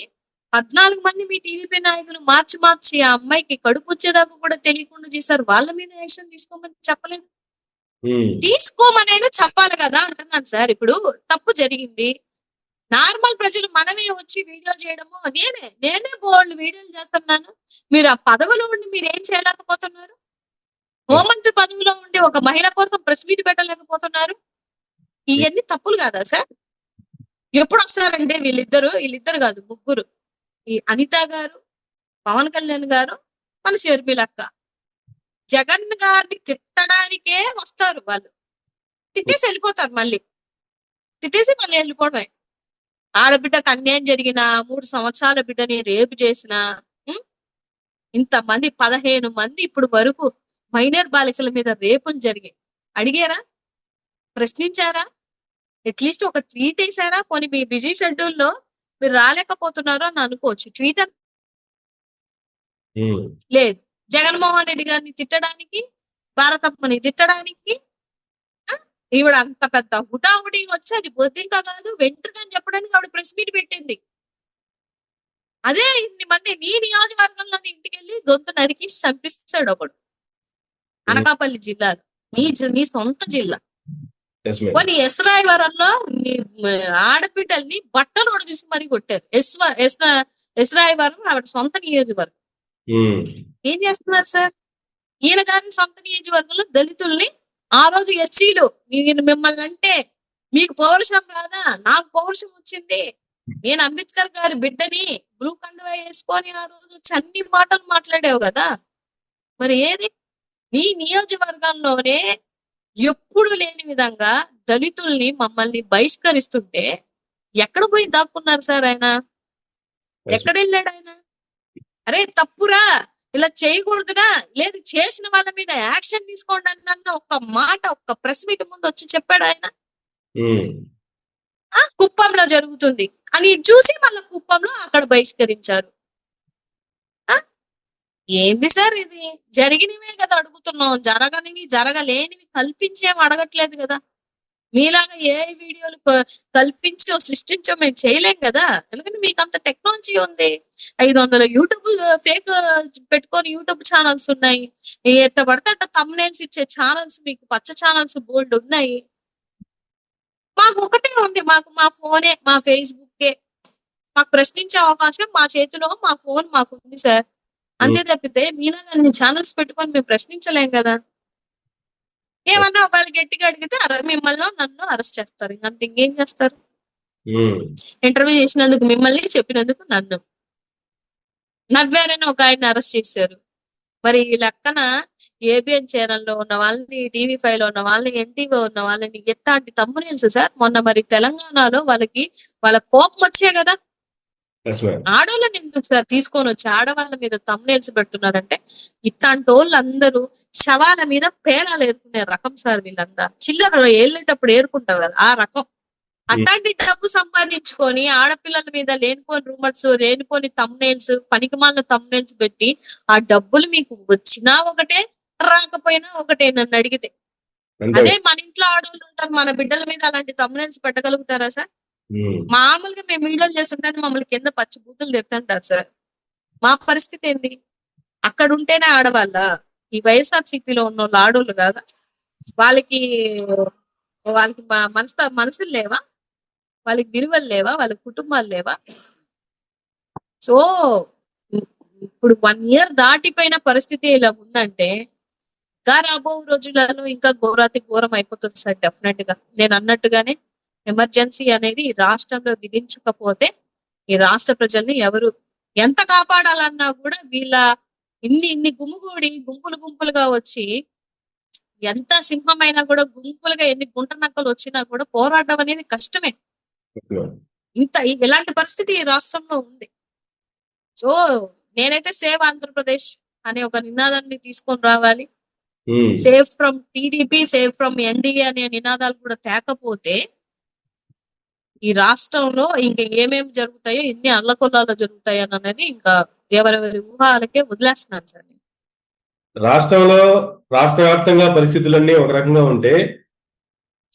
14 మంది మీ టీడీపీ నాయకులు మార్చి ఆ అమ్మాయికి కడుపు వచ్చేదాకా కూడా తెలియకుండా చేశారు. వాళ్ళ మీద యాక్షన్ తీసుకోమని చెప్పలేదు. తీసుకోమనైనా చెప్పాలి కదా అంటున్నాను సార్. ఇప్పుడు తప్పు జరిగింది, నార్మల్ ప్రజలు మనమే వచ్చి వీడియో చేయడము, నేనే బోల్డ్ వీడియోలు చేస్తున్నాను. మీరు ఆ పదవిలో ఉండి మీరు ఏం చేయలేకపోతున్నారు? హోంమంత్రి పదవిలో ఉండి ఒక మహిళ కోసం ప్రెస్ మీట్ పెట్టలేకపోతున్నారు. ఇవన్నీ తప్పులు కాదా సార్? ఎప్పుడు వస్తారంటే వీళ్ళిద్దరు కాదు, ముగ్గురు, ఈ అనిత గారు, పవన్ కళ్యాణ్ గారు, మన షర్మిలక్క, జగన్ గారిని తిట్టడానికే వస్తారు. వాళ్ళు తిట్టేసి వెళ్ళిపోతారు, మళ్ళీ వెళ్ళిపోవడమే. ఆడబిడ్డకు అన్యాయం జరిగిన 3 సంవత్సరాల బిడ్డని రేపు చేసిన ఇంతమంది 15 మంది ఇప్పుడు వరకు మైనర్ బాలికల మీద రేపులు జరిగాయి. అడిగారా? ప్రశ్నించారా? అట్లీస్ట్ ఒక ట్వీట్ వేసారా? పోనీ మీ బిజీ షెడ్యూల్లో మీరు రాలేకపోతున్నారు అని అనుకోవచ్చు. ట్వీట్ లేదు. జగన్మోహన్ రెడ్డి గారిని తిట్టడానికి, భారతమ్మని తిట్టడానికి ఈవిడ అంత పెద్ద హుటాహుటి వచ్చి అది బొద్దింక కాదు వెంట్రుక అని చెప్పడానికి ఆవిడ ప్రెస్ మీట్ పెట్టింది. అదే ఇన్ని మంది నీ నియోజకవర్గంలోని ఇంటికి వెళ్ళి గొంతు నరికి చంపిస్తాడు ఒకడు, అనకాపల్లి జిల్లాలో, నీ సొంత జిల్లా. కొన్ని ఎస్రాయివరంలో ఆడబిడ్డల్ని బట్టలు ఒడిసి మరీ కొట్టారు. ఎస్రాయివరం ఆవిడ సొంత నియోజకవర్గం. ఏం చేస్తున్నారు సార్? ఈయన గారి సొంత నియోజకవర్గంలో దళితుల్ని ఆ రోజు ఎస్సీలు మిమ్మల్ని అంటే మీకు పౌరుషం రాదా? నాకు పౌరుషం వచ్చింది, నేను అంబేద్కర్ గారి బిడ్డని, బ్లూ కండువా వేసుకొని ఆ రోజు అన్ని మాటలు మాట్లాడావు కదా. మరి ఏది? నీ నియోజకవర్గంలోనే ఎప్పుడు లేని విధంగా దళితుల్ని మమ్మల్ని బహిష్కరిస్తుంటే ఎక్కడ పోయి దాక్కున్నారు సార్ ఆయన? ఎక్కడ వెళ్ళాడు ఆయన? అరే తప్పురా, ఇలా చేయకూడదురా, లేదు చేసిన వాళ్ళ మీద యాక్షన్ తీసుకోండి అన్న ఒక్క మాట ఒక్క ప్రెస్ మీట్ ముందు వచ్చి చెప్పాడు ఆయన? కుప్పంలో జరుగుతుంది అని చూసి మళ్ళీ కుప్పంలో అక్కడ బహిష్కరించారు. ఏంది సార్ ఇది? జరిగినవే కదా అడుగుతున్నాం, జరగనివి జరగలేనివి కల్పించేం అడగట్లేదు కదా. మీలాగా ఏ వీడియోలు కల్పించో సృష్టించో మేము చేయలేం కదా, ఎందుకంటే మీకు అంత టెక్నాలజీ ఉంది. 500 యూట్యూబ్ ఫేక్ పెట్టుకొని యూట్యూబ్ ఛానల్స్ ఉన్నాయి, ఎట్ట పడితే అట్ట థంబ్నెయిల్స్ ఇచ్చే ఛానల్స్, మీకు పచ్చ ఛానల్స్ బోల్డ్ ఉన్నాయి. మాకు ఒకటే ఉంది, మాకు మా ఫోనే, మా ఫేస్బుక్కే, మాకు ప్రశ్నించే అవకాశం మా చేతిలో, మా ఫోన్ మాకు ఉంది సార్. అంతే తప్పితే మీలాగా ఛానల్స్ పెట్టుకొని మేము ప్రశ్నించలేం కదా. ఏమన్నా ఒకవేళ గట్టిగా అడిగితే మిమ్మల్ని నన్ను అరెస్ట్ చేస్తారు, ఇంకంత ఇంకేం చేస్తారు? ఇంటర్వ్యూ చేసినందుకు మిమ్మల్ని, చెప్పినందుకు నన్ను. నవ్వారని ఒక ఆయన అరెస్ట్ చేశారు. మరి ఈ లెక్కన ఏబిఎన్ ఛానల్లో ఉన్న వాళ్ళని, టీవీ5 లో ఉన్న వాళ్ళని, ఎన్టీవీ ఉన్న వాళ్ళని ఎట్లాంటి తమ్మునేల్స్ సార్. మొన్న మరి తెలంగాణలో వాళ్ళ కోపం వచ్చే కదా, ఆడవాళ్ళని ఎందుకు సార్ తీసుకొని వచ్చి ఆడవాళ్ళ మీద తమ్మునేల్స్ పెడుతున్నారంటే, ఇట్లాంటి వాళ్ళు అందరూ శవాల మీద పేలాలు ఏరుకునే రకం సార్ వీళ్ళంతా. చిల్లర వెళ్ళేటప్పుడు ఏరుకుంటారు కదా ఆ రకం. అట్లాంటి డబ్బు సంపాదించుకొని ఆడపిల్లల మీద లేనిపోని రూమర్స్, లేనిపోని తమ్మునేల్స్, పనికిమాలిన తమ్మునేల్స్ పెట్టి ఆ డబ్బులు మీకు వచ్చినా ఒకటే, రాకపోయినా ఒకటే నన్ను అడిగితే. అదే మన ఇంట్లో ఆడవాళ్ళు ఉంటారు, మన బిడ్డల మీద అలాంటి తమ్మునేల్స్ పెట్టగలుగుతారా సార్? మామూలుగా మేము వీడియోలు చేస్తుంటే మమ్మల్ని కింద పచ్చి బూతులు తిడుతుంటారు సార్. మా పరిస్థితి ఏంటి? అక్కడ ఉంటేనే ఆడవాళ్ళ? ఈ వైఎస్ఆర్సీపీలో ఉన్న వాళ్ళు ఆడోళ్ళు కాదా? వాళ్ళకి మనసులు లేవా? వాళ్ళకి విలువలు లేవా? వాళ్ళకి కుటుంబాలు లేవా? సో ఇప్పుడు 1 year దాటిపోయిన పరిస్థితి ఇలా ఉందంటే రాబో రోజులలో ఇంకా ఘోరాతి ఘోరం అయిపోతుంది సార్. డెఫినెట్ గా నేను అన్నట్టుగానే ఎమర్జెన్సీ అనేది ఈ రాష్ట్రంలో విధించకపోతే ఈ రాష్ట్ర ప్రజల్ని ఎవరు ఎంత కాపాడాలన్నా కూడా వీళ్ళ ఇన్ని గుంపులుగా వచ్చి ఎంత సింహమైనా కూడా గుంపులుగా ఎన్ని గుంట నక్కలు వచ్చినా కూడా పోరాటం అనేది కష్టమే. ఇలాంటి పరిస్థితి ఈ రాష్ట్రంలో ఉంది. సో నేనైతే సేవ్ ఆంధ్రప్రదేశ్ అనే ఒక నినాదాన్ని తీసుకొని రావాలి. Save from TDP, save from NDA అనే నినాదాలు కూడా తేకపోతే ఈ రాష్ట్రంలో ఇంకా ఏమేమి జరుగుతాయో, ఎన్ని అల్లకొల్లాలు జరుగుతాయి అనేది ఇంకా ఎవరెవరి ఊహాలకే వదిలేస్తున్నాను సార్. రాష్ట్రంలో రాష్ట్ర వ్యాప్తంగా పరిస్థితులన్నీ ఒక రకంగా ఉంటే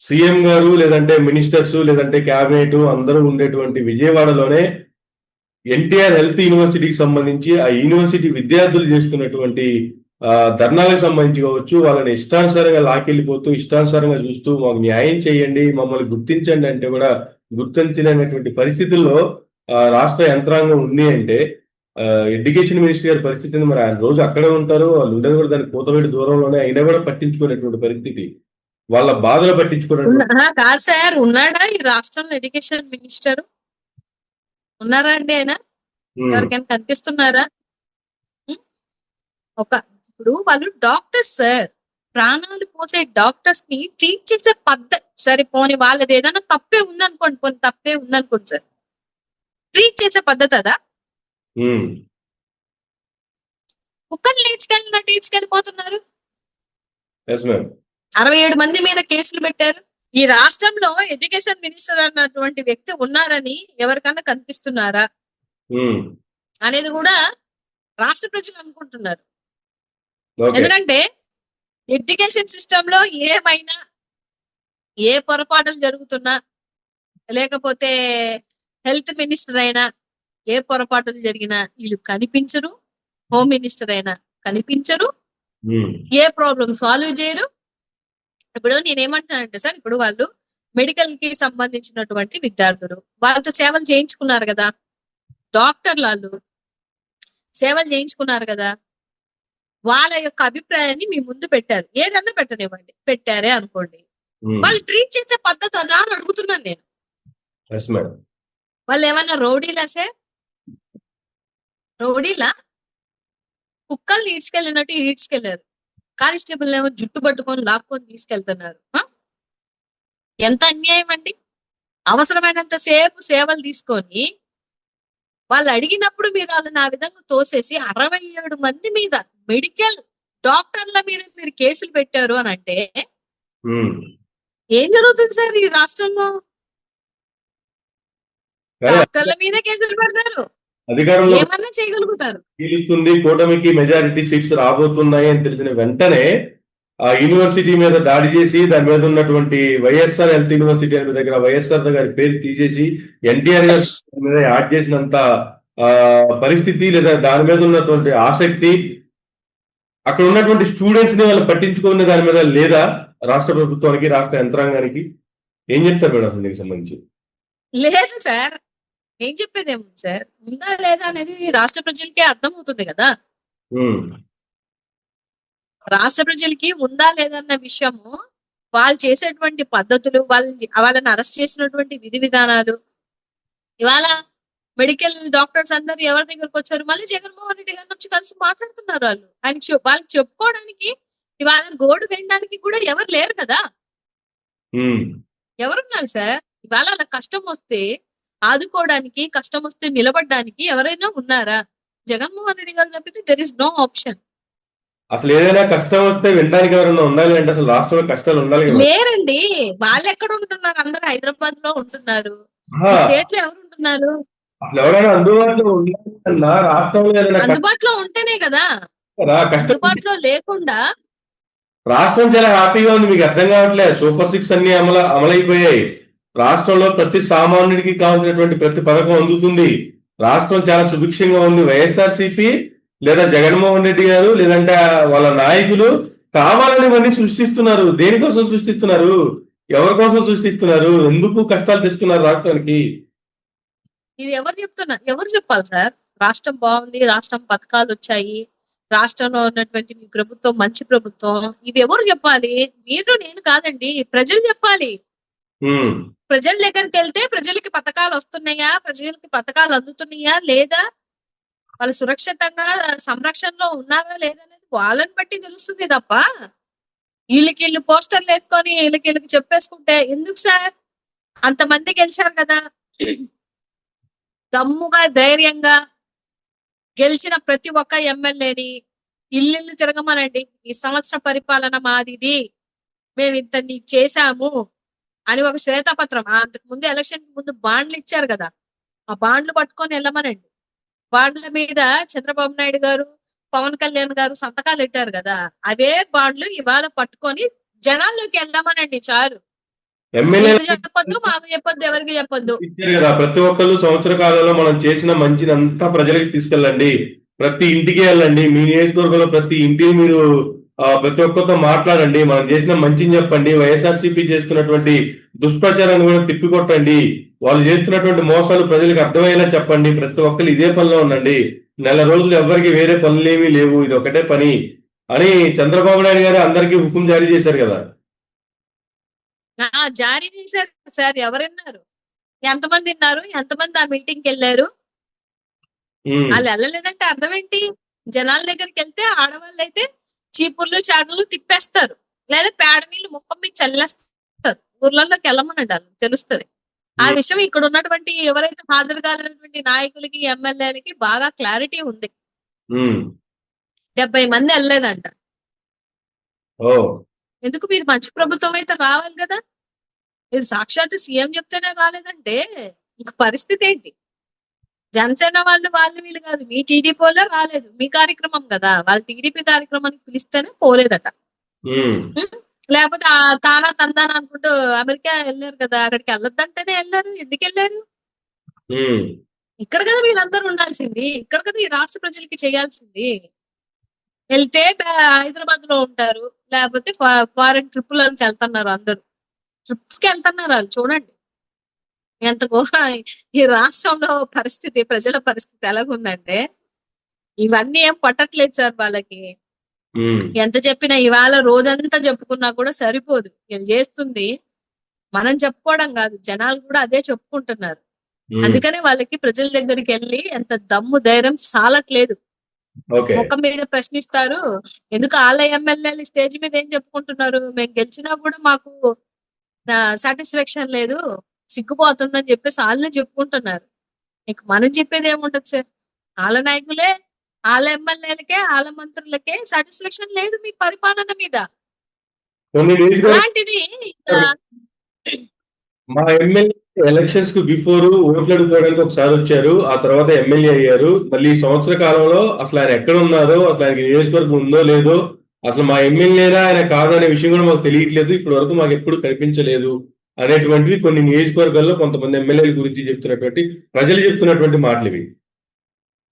సీఎం గారు లేదంటే మినిస్టర్స్ లేదంటే క్యాబినెట్ అందరూ ఉండేటువంటి విజయవాడలోనే ఎన్టీఆర్ హెల్త్ యూనివర్సిటీకి సంబంధించి ఆ యూనివర్సిటీ విద్యార్థులు చేస్తున్నటువంటి ధర్నాలకు సంబంధించి కావచ్చు, వాళ్ళని ఇష్టానుసారంగా లాకెళ్ళిపోతూ ఇష్టానుసారంగా చూస్తూ మాకు న్యాయం చేయండి, మమ్మల్ని గుర్తించండి అంటే కూడా గుర్తించలేనటువంటి పరిస్థితుల్లో రాష్ట్ర యంత్రాంగం ఉంది అంటే ఎడ్యుకేషన్ మినిస్టర్ గారి పరిస్థితిని మరి ఆయన రోజు అక్కడే ఉంటారు, వాళ్ళు ఉండేది కూడా దానికి కూతవేడి దూరంలోనే, అయినా కూడా పట్టించుకునేటువంటి పరిస్థితి, వాళ్ళ బాధలు పట్టించుకున్నటువంటి. కాదు సార్, ఉన్నాడా ఈ రాష్ట్రంలో ఎడ్యుకేషన్ మినిస్టర్? ఉన్నారా అండి ఆయన? ఎవరికైనా కనిపిస్తున్నారా? ఇప్పుడు వాళ్ళు డాక్టర్స్ సార్, ప్రాణాలు పోసే డాక్టర్స్ ని ట్రీట్ చేసే పద్ధతి సరే పోనీ వాళ్ళది ఏదైనా తప్పే ఉందనుకోండి, సార్ ట్రీట్ చేసే పద్ధతి అదా? కుక్కర్ని ఈడ్చుకెళ్ళిపోతున్నారు. 67 మంది మీద కేసులు పెట్టారు. ఈ రాష్ట్రంలో ఎడ్యుకేషన్ మినిస్టర్ అన్నటువంటి వ్యక్తి ఉన్నారని ఎవరికన్నా కనిపిస్తున్నారా అనేది కూడా రాష్ట్ర ప్రజలు అనుకుంటున్నారు. ఎందుకంటే ఎడ్యుకేషన్ సిస్టమ్ లో ఏమైనా ఏ పొరపాటులు జరుగుతున్నా, లేకపోతే హెల్త్ మినిస్టర్ అయినా ఏ పొరపాటులు జరిగినా వీళ్ళు కనిపించరు, హోమ్ మినిస్టర్ అయినా కనిపించరు, ఏ ప్రాబ్లం సాల్వ్ చేయరు. ఇప్పుడు నేనేమంటున్నానంటే సార్, ఇప్పుడు వాళ్ళు మెడికల్ కి సంబంధించినటువంటి విద్యార్థులు వాళ్ళతో సేవలు చేయించుకున్నారు కదా, డాక్టర్లు వాళ్ళు సేవలు చేయించుకున్నారు కదా, వాళ్ళ యొక్క అభిప్రాయాన్ని మీ ముందు పెట్టారు, ఏదన్నా పెట్టనివ్వండి, పెట్టారే అనుకోండి, వాళ్ళు ట్రీట్ చేసే పద్ధతి అదా అని అడుగుతున్నాను నేను. వాళ్ళు ఏమన్నా రౌడీలా సార్? రౌడీలా? కుక్కల్ని ఈడ్చుకెళ్ళినట్టు ఈడ్చుకెళ్లారు, కానిస్టేబుల్ ఏమో జుట్టు పట్టుకొని లాక్కొని తీసుకెళ్తున్నారు. ఎంత అన్యాయం అండి! అవసరమైనంత సేపు సేవలు తీసుకొని వాళ్ళు అడిగినప్పుడు మీరు వాళ్ళని ఆ విధంగా తోసేసి 67 మంది మీద, మెడికల్ డాక్టర్ల మీద మీరు కేసులు పెట్టారు అని అంటే ఏం జరుగుతుంది సార్ ఈ రాష్ట్రంలో? డాక్టర్ల మీద కేసులు పెడతారు, అధికారంలో ఏమన్నా చేయగలుగుతారు. కూటమికి మెజారిటీ సీట్స్ రాబోతున్నాయి అని తెలిసిన వెంటనే ఆ యూనివర్సిటీ మీద దాడి చేసి దాని మీద ఉన్నటువంటి వైఎస్ఆర్ హెల్త్ యూనివర్సిటీ అనే దగ్గర వైఎస్ఆర్ గారి పేరు తీసేసి ఎన్టీఆర్ గారి మీద యాడ్ చేసినంత పరిస్థితి లేదా దాని మీద ఉన్నటువంటి ఆసక్తి అక్కడ ఉన్నటువంటి స్టూడెంట్స్ ని వాళ్ళు పట్టించుకునే దాని మీద లేదా రాష్ట్ర ప్రభుత్వానికి, రాష్ట్ర యంత్రాంగానికి ఏం చెప్తారు మేడం అసలు దీనికి సంబంధించి? లేదు సార్, ఏం చెప్పేదేమో సార్, ఉందా లేదా అనేది రాష్ట్ర ప్రజలకే అర్థమవుతుంది కదా. రాష్ట్ర ప్రజలకి ఉందా లేదన్న విషయము, వాళ్ళు చేసేటువంటి పద్ధతులు, వాళ్ళని అరెస్ట్ చేసినటువంటి విధి విధానాలు, ఇవాళ మెడికల్ డాక్టర్స్ అందరూ ఎవరి దగ్గరకు వచ్చారు, మళ్ళీ జగన్మోహన్ రెడ్డి గారిని వచ్చి కలిసి మాట్లాడుతున్నారు. వాళ్ళకి చెప్పుకోవడానికి, ఇవాళ గోడు వేయడానికి కూడా ఎవరు లేరు కదా. ఎవరున్నారు సార్? ఇవాళ అలా కష్టం వస్తే ఆదుకోవడానికి, కష్టం వస్తే నిలబడడానికి ఎవరైనా ఉన్నారా? జగన్మోహన్ రెడ్డి గారు తప్పితే దెర్ ఇస్ నో ఆప్షన్. అసలు ఏదైనా కష్టం వస్తే వినడానికి ఎవరైనా ఉండాలి అంటే అసలు రాష్ట్రంలో కష్టాలు ఉండాలి కదా. లేరండి, వాళ్ళు ఎక్కడ ఉంటున్నారు? అందరూ హైదరాబాద్ లో ఉంటున్నారు. స్టేట్ లో ఎవరు ఉంటున్నారు? అసలు ఎవరైనా అందుబాటులో ఉండాలన్నా రాష్ట్రంలో అందుబాటులో ఉంటేనే కదా. అందుబాటులో లేకుండా రాష్ట్రం చాలా హ్యాపీగా ఉంది, మీకు అర్థం కావట్లేదు. సూపర్ 6 అన్ని అమలైపోయాయి. రాష్ట్రంలో ప్రతి సామాన్యుడికి కావాల్సినటువంటి ప్రతి పథకం అందుతుంది. రాష్ట్రం చాలా సుభిక్షంగా ఉంది. వైఎస్ఆర్సీపీ లేదా జగన్మోహన్ రెడ్డి గారు లేదంటే వాళ్ళ నాయకులు కావాలని ఇవన్నీ సృష్టిస్తున్నారు. దేనికోసం సృష్టిస్తున్నారు? ఎవరి కోసం సృష్టిస్తున్నారు? ఎందుకు కష్టాలు తెస్తున్నారు రాష్ట్రానికి? ఇది ఎవరు చెప్తున్నారు? ఎవరు చెప్పాలి సార్? రాష్ట్రం బాగుంది, రాష్ట్రం పథకాలు వచ్చాయి, రాష్ట్రంలో ఉన్నటువంటి మీ ప్రభుత్వం మంచి ప్రభుత్వం, ఇవి ఎవరు చెప్పాలి? మీరు, నేను కాదండి, ప్రజలు చెప్పాలి. ప్రజల దగ్గరికి వెళ్తే ప్రజలకి పథకాలు వస్తున్నాయా, ప్రజలకి పథకాలు అందుతున్నాయా లేదా, వాళ్ళు సురక్షితంగా సంరక్షణలో ఉన్నారా లేదా అనేది వాళ్ళని బట్టి తెలుస్తుంది తప్ప వీళ్ళకి పోస్టర్లు వేసుకొని వీళ్ళకి చెప్పేసుకుంటే ఎందుకు సార్? అంతమంది గెలిచారు కదా, దమ్ముగా ధైర్యంగా గెలిచిన ప్రతి ఒక్క ఎమ్మెల్యేని ఇల్లు తిరగమనండి. ఈ సంవత్సర పరిపాలన మాదిది, మేము ఇంత నీకు చేశాము అని ఒక శ్వేతపత్రం, అంతకు ముందు ఎలక్షన్ ముందు బాండ్లు ఇచ్చారు కదా, ఆ బాండ్లు పట్టుకొని వెళ్ళమనండి. బాండ్ల మీద చంద్రబాబు నాయుడు గారు, పవన్ కళ్యాణ్ గారు సంతకాలు పెట్టారు కదా, అదే బాండ్లు ఇవాళ పట్టుకొని జనాల్లోకి వెళ్దామనండి చాలు. ఎమ్మెల్యే మీకు చెప్పొద్దు, మాకు చెప్పొద్దు, ఎవరికి చెప్పొద్దు. ఇచ్చారు కదా, ప్రతి ఒక్కళ్ళు సంవత్సర కాలంలో మనం చేసిన మంచిని అంతా ప్రజలకు తీసుకెళ్ళండి, ప్రతి ఇంటికి వెళ్ళండి, మీ నియోజకవర్గంలో ప్రతి ఇంటికి మీరు ప్రతి ఒక్కరితో మాట్లాడండి, మనం చేసిన మంచిని చెప్పండి, వైఎస్ఆర్సీపీ చేస్తున్నటువంటి దుష్ప్రచారాన్ని కూడా తిప్పికొట్టండి, వాళ్ళు చేస్తున్నటువంటి మోసాలు ప్రజలకు అర్థమయ్యేలా చెప్పండి, ప్రతి ఒక్కరు ఇదే పనిలో ఉండండి, నెల రోజులు ఎవరికి వేరే పనులేమీ లేవు, ఇది ఒకటే పని అని చంద్రబాబు నాయుడు గారు అందరికీ హుకుం జారీ చేశారు కదా. జారీ చేశారు సార్, ఎవరున్నారు? ఎంతమంది విన్నారు? ఎంతమంది ఆ మీటింగ్ కి వెళ్ళారు? ఉమ్, వాళ్ళు వెళ్ళలేదంటే అర్థం ఏంటి? జనాల దగ్గరికి వెళ్తే ఆడవాళ్ళు అయితే చీపుర్లు చాటలు తిప్పేస్తారు, లేదా పేడ నీళ్ళు ముఖం మీద చల్లేస్తారు. ఊర్లలోకి వెళ్ళమనండి, వాళ్ళు తెలుస్తుంది. ఆ ఉమ్, విషయం ఇక్కడ ఉన్నటువంటి ఎవరైతే హాజరు కాలేనటువంటి నాయకులకి, ఎమ్మెల్యేలకి బాగా క్లారిటీ ఉంది. ఉమ్, 70 మంది వెళ్ళలేదంట. ఓ ఎందుకు? మీరు మంచి ప్రభుత్వం అయితే రావాలి కదా. మీరు సాక్షాత్ సీఎం చెప్తేనే రాలేదంటే ఇంక పరిస్థితి ఏంటి? జనసేన వాళ్ళు వీళ్ళు కాదు, మీ టీడీపీ వాళ్ళే రాలేదు. మీ కార్యక్రమం కదా, వాళ్ళు టీడీపీ కార్యక్రమానికి పిలిస్తేనే పోలేదట. ఉమ్, ఉం? లేకపోతే ఆ తానా తందానా అనుకుంటూ అమెరికా వెళ్ళారు కదా, అక్కడికి వెళ్ళొద్దంటేనే వెళ్ళారు. ఎందుకు వెళ్ళారు? ఉమ్, ఇక్కడ కదా వీళ్ళందరూ ఉండాల్సింది, ఇక్కడ కదా ఈ రాష్ట్ర ప్రజలకి చేయాల్సింది. వెళ్తే హైదరాబాద్ లో ఉంటారు, లేకపోతే ఫారెన్ ట్రిప్పులకి వెళ్తున్నారు. అందరూ ట్రిప్స్ కి వెళ్తున్నారు. వాళ్ళు చూడండి ఎంత ఈ రాష్ట్రంలో పరిస్థితి, ప్రజల పరిస్థితి ఎలాగుందంటే ఇవన్నీ ఏం పట్టట్లేదు సార్ వాళ్ళకి. ఉమ్, ఎంత చెప్పినా ఇవాళ రోజంతా చెప్పుకున్నా కూడా సరిపోదు. నేను చేస్తుంది మనం చెప్పుకోవడం కాదు, జనాలు కూడా అదే చెప్పుకుంటున్నారు. ఉమ్, అందుకనే వాళ్ళకి ప్రజల దగ్గరికి వెళ్ళి ఎంత దమ్ము ధైర్యం చాలట్లేదు. ఓకే. ముఖం మీద ప్రశ్నిస్తారు. ఎందుకు వాళ్ళ ఎమ్మెల్యేలు స్టేజ్ మీద ఏం చెప్పుకుంటున్నారు? మేము గెలిచినా కూడా మాకు సాటిస్ఫాక్షన్ లేదు, సిగ్గుపోతుందని చెప్పేసి వాళ్ళే చెప్పుకుంటున్నారు. ఇంక మనం చెప్పేది ఏముంటది సార్? వాళ్ళ నాయకులే, వాళ్ళ ఎమ్మెల్యేలకే, వాళ్ళ మంత్రులకే సాటిస్ఫాక్షన్ లేదు మీ పరిపాలన మీద. కొన్ని నియోజకవర్గాలు అలాంటిది ఇంకా మా ఎమ్మెల్యే ఎలక్షన్స్ కు బిఫోర్ ఓట్లు అడుగుకోవడానికి ఒకసారి వచ్చారు, ఆ తర్వాత ఎమ్మెల్యే అయ్యారు. మళ్ళీ ఈ సంవత్సర కాలంలో అసలు ఆయన ఎక్కడ ఉన్నారో, అసలు ఆయనకి నియోజకవర్గం ఉందో లేదో, అసలు మా ఎమ్మెల్యేనా ఆయన కాదు అనే విషయం కూడా మాకు తెలియట్లేదు, ఇప్పటి వరకు మాకు ఎప్పుడు కనిపించలేదు అనేటువంటివి కొన్ని నియోజకవర్గాల్లో కొంతమంది ఎమ్మెల్యేల గురించి చెప్తున్నటువంటి, ప్రజలు చెప్తున్నటువంటి మాటలు ఇవి.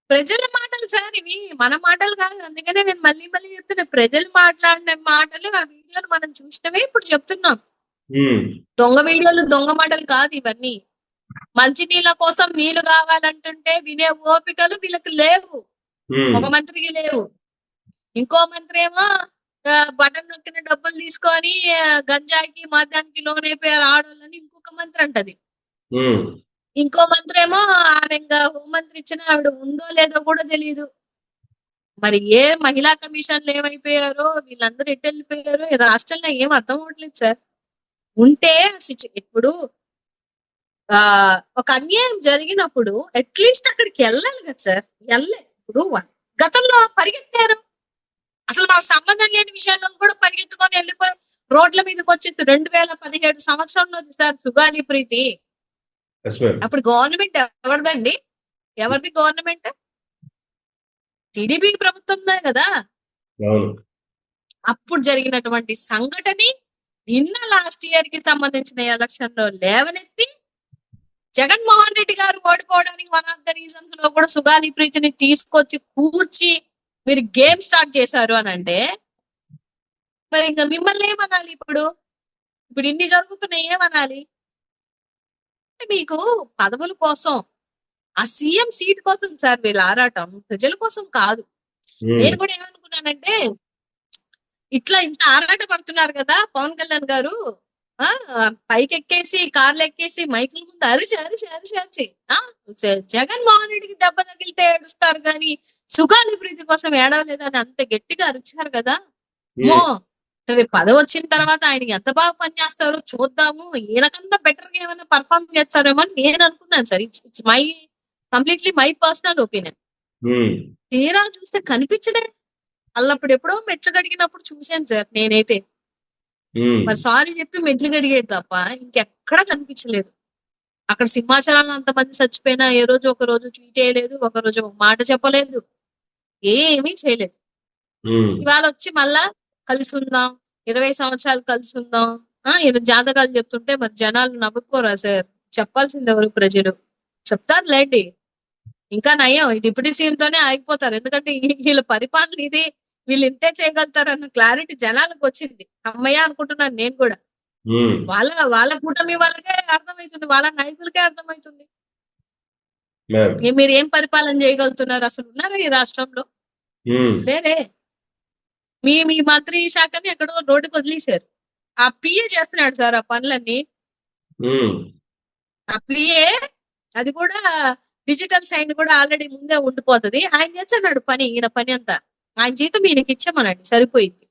ప్రజల మాటలు సార్ ఇవి, మన మాటలు కాదు. అందుకనే నేను మళ్ళీ మళ్ళీ చెప్తున్నా, ప్రజలు మాట్లాడిన మాటలు, ఆ వీడియోలు మనం చూసినవే ఇప్పుడు చెప్తున్నాం. ఉమ్, దొంగ వీడియోలు, దొంగ మాటలు కాదు ఇవన్నీ. మంచి నీళ్ళ కోసం నీళ్లు కావాలంటుంటే వినే ఓపికలు వీళ్ళకి లేవు. ఉమ్, ఒక మంత్రికి లేవు. ఇంకో మంత్రి ఏమో బటన్ నొక్కిన డబ్బులు తీసుకొని గంజాయికి, మద్యానికి లోన్ అయిపోయారు ఆడవాళ్ళని ఇంకొక మంత్రి అంటది. ఉమ్, ఇంకో మంత్రి ఏమో ఆమె ఇంకా హోంమంత్రి ఇచ్చిన ఆవిడ ఉందో లేదో కూడా తెలియదు. మరి ఏ మహిళా కమిషన్లు ఏమైపోయారో, వీళ్ళందరూ ఎటు వెళ్ళిపోయారో ఈ రాష్ట్రంలో ఏం అర్థం అవ్వట్లేదు సార్. ఉంటే ఇప్పుడు ఒక అన్యాయం జరిగినప్పుడు అట్లీస్ట్ అక్కడికి వెళ్ళాలి కదా సార్. ఇప్పుడు గతంలో పరిగెత్తారు, అసలు మాకు సంబంధం లేని విషయాల్లో కూడా పరిగెత్తుకొని వెళ్ళిపోయి రోడ్ల మీదకి వచ్చేసి 2017 సంవత్సరంలో సార్ సుగాని ప్రీతి. yes ma'am. అప్పుడు గవర్నమెంట్ ఎవరిదండి? ఎవరిది గవర్నమెంట్? టీడీపీ ప్రభుత్వందే కదా. అవును. అప్పుడు జరిగినటువంటి సంఘటన నిన్న లాస్ట్ ఇయర్ కి సంబంధించిన ఎలక్షన్ లో లేవనెత్తి జగన్మోహన్ రెడ్డి గారు ఓడిపోవడానికి వన్ ఆఫ్ ద రీజన్స్ లో కూడా సుగాని ప్రీతిని తీసుకొచ్చి కూర్చి మీరు గేమ్ స్టార్ట్ చేశారు అని అంటే మరి ఇంకా మిమ్మల్ని ఏమనాలి? ఇప్పుడు ఇన్ని జరుగుతున్నాయి, ఏమనాలి? మీకు పదవుల కోసం, ఆ సీఎం సీట్ కోసం సార్ వీళ్ళు ఆరాటం, ప్రజల కోసం కాదు. ఉమ్, నేను కూడా ఏమనుకున్నానంటే, ఇట్లా ఇంత ఆరాట పడుతున్నారు కదా పవన్ కళ్యాణ్ గారు, పైకి ఎక్కేసి కార్లు ఎక్కేసి మైకుల ముందు అరిచి అరిచి అరిచి అరిచి జగన్మోహన్ రెడ్డికి దెబ్బ తగిలితే ఏడుస్తారు కానీ సుగాని ప్రీతి కోసం ఏడవలేదని అంత గట్టిగా అరిచారు కదా. మో రేపు పదవి వచ్చిన తర్వాత ఆయన ఎంత బాగా పనిచేస్తారో చూద్దాము. ఈయనకన్నా బెటర్ గా ఏమైనా పర్ఫార్మ్ చేస్తారేమో అని నేను అనుకున్నాను sir. It's my completely my personal opinion. Um, తీరా చూస్తే కనిపించడే. అల్లప్పుడు ఎప్పుడో మెట్లు కడిగినప్పుడు చూశాను సార్ నేనైతే. ఉమ్, మరి సారీ చెప్పి మెట్లు కడిగేది తప్ప ఇంకెక్కడా కనిపించలేదు. అక్కడ సింహాచలంలో అంతమంది చచ్చిపోయినా ఏ రోజు ఒక రోజు ట్వీట్ చేయలేదు, ఒక రోజు ఒక మాట చెప్పలేదు, ఏమీ చేయలేదు. ఉమ్, ఇవాళ వచ్చి మళ్ళా కలిసి ఉందాం, 20 సంవత్సరాలు కలిసి ఉందాం, ఈయన జాతకాలు చెప్తుంటే మరి జనాలు నవ్వుకోరా సార్? చెప్పాల్సింది ఎవరు? ప్రజలు చెప్తారు లేండి. ఇంకా నయం ఈ డిప్యూటీ సీఎం తోనే ఆగిపోతారు. ఎందుకంటే వీళ్ళ పరిపాలన ఇది, వీళ్ళు ఇంతే చేయగలుగుతారన్న క్లారిటీ జనాలకు వచ్చింది. అమ్మయ్య అనుకుంటున్నాను నేను కూడా. ఉమ్, వాళ్ళ కూటమి వాళ్ళకే అర్థమవుతుంది, వాళ్ళ నాయకులకే అర్థమవుతుంది. మేడం. మీరు ఏం పరిపాలన చేయగలుగుతున్నారు? అసలు ఉన్నారా ఈ రాష్ట్రంలో? ఉమ్, లేరే. మీ మంత్రి శాఖని ఎక్కడో రోడ్డుకి వదిలేశారు. ఆ పిఏ చేస్తున్నాడు సార్ ఆ పనులన్నీ. ఉమ్, ఆ పిఏ అది కూడా డిజిటల్ సైన్ కూడా ఆల్రెడీ ముందే ఉండిపోతుంది. ఆయన చేస్తున్నాడు పని, ఈయన పని అంతా. ఆయన జీతం ఈయనకి ఇచ్చామనండి, సరిపోయింది.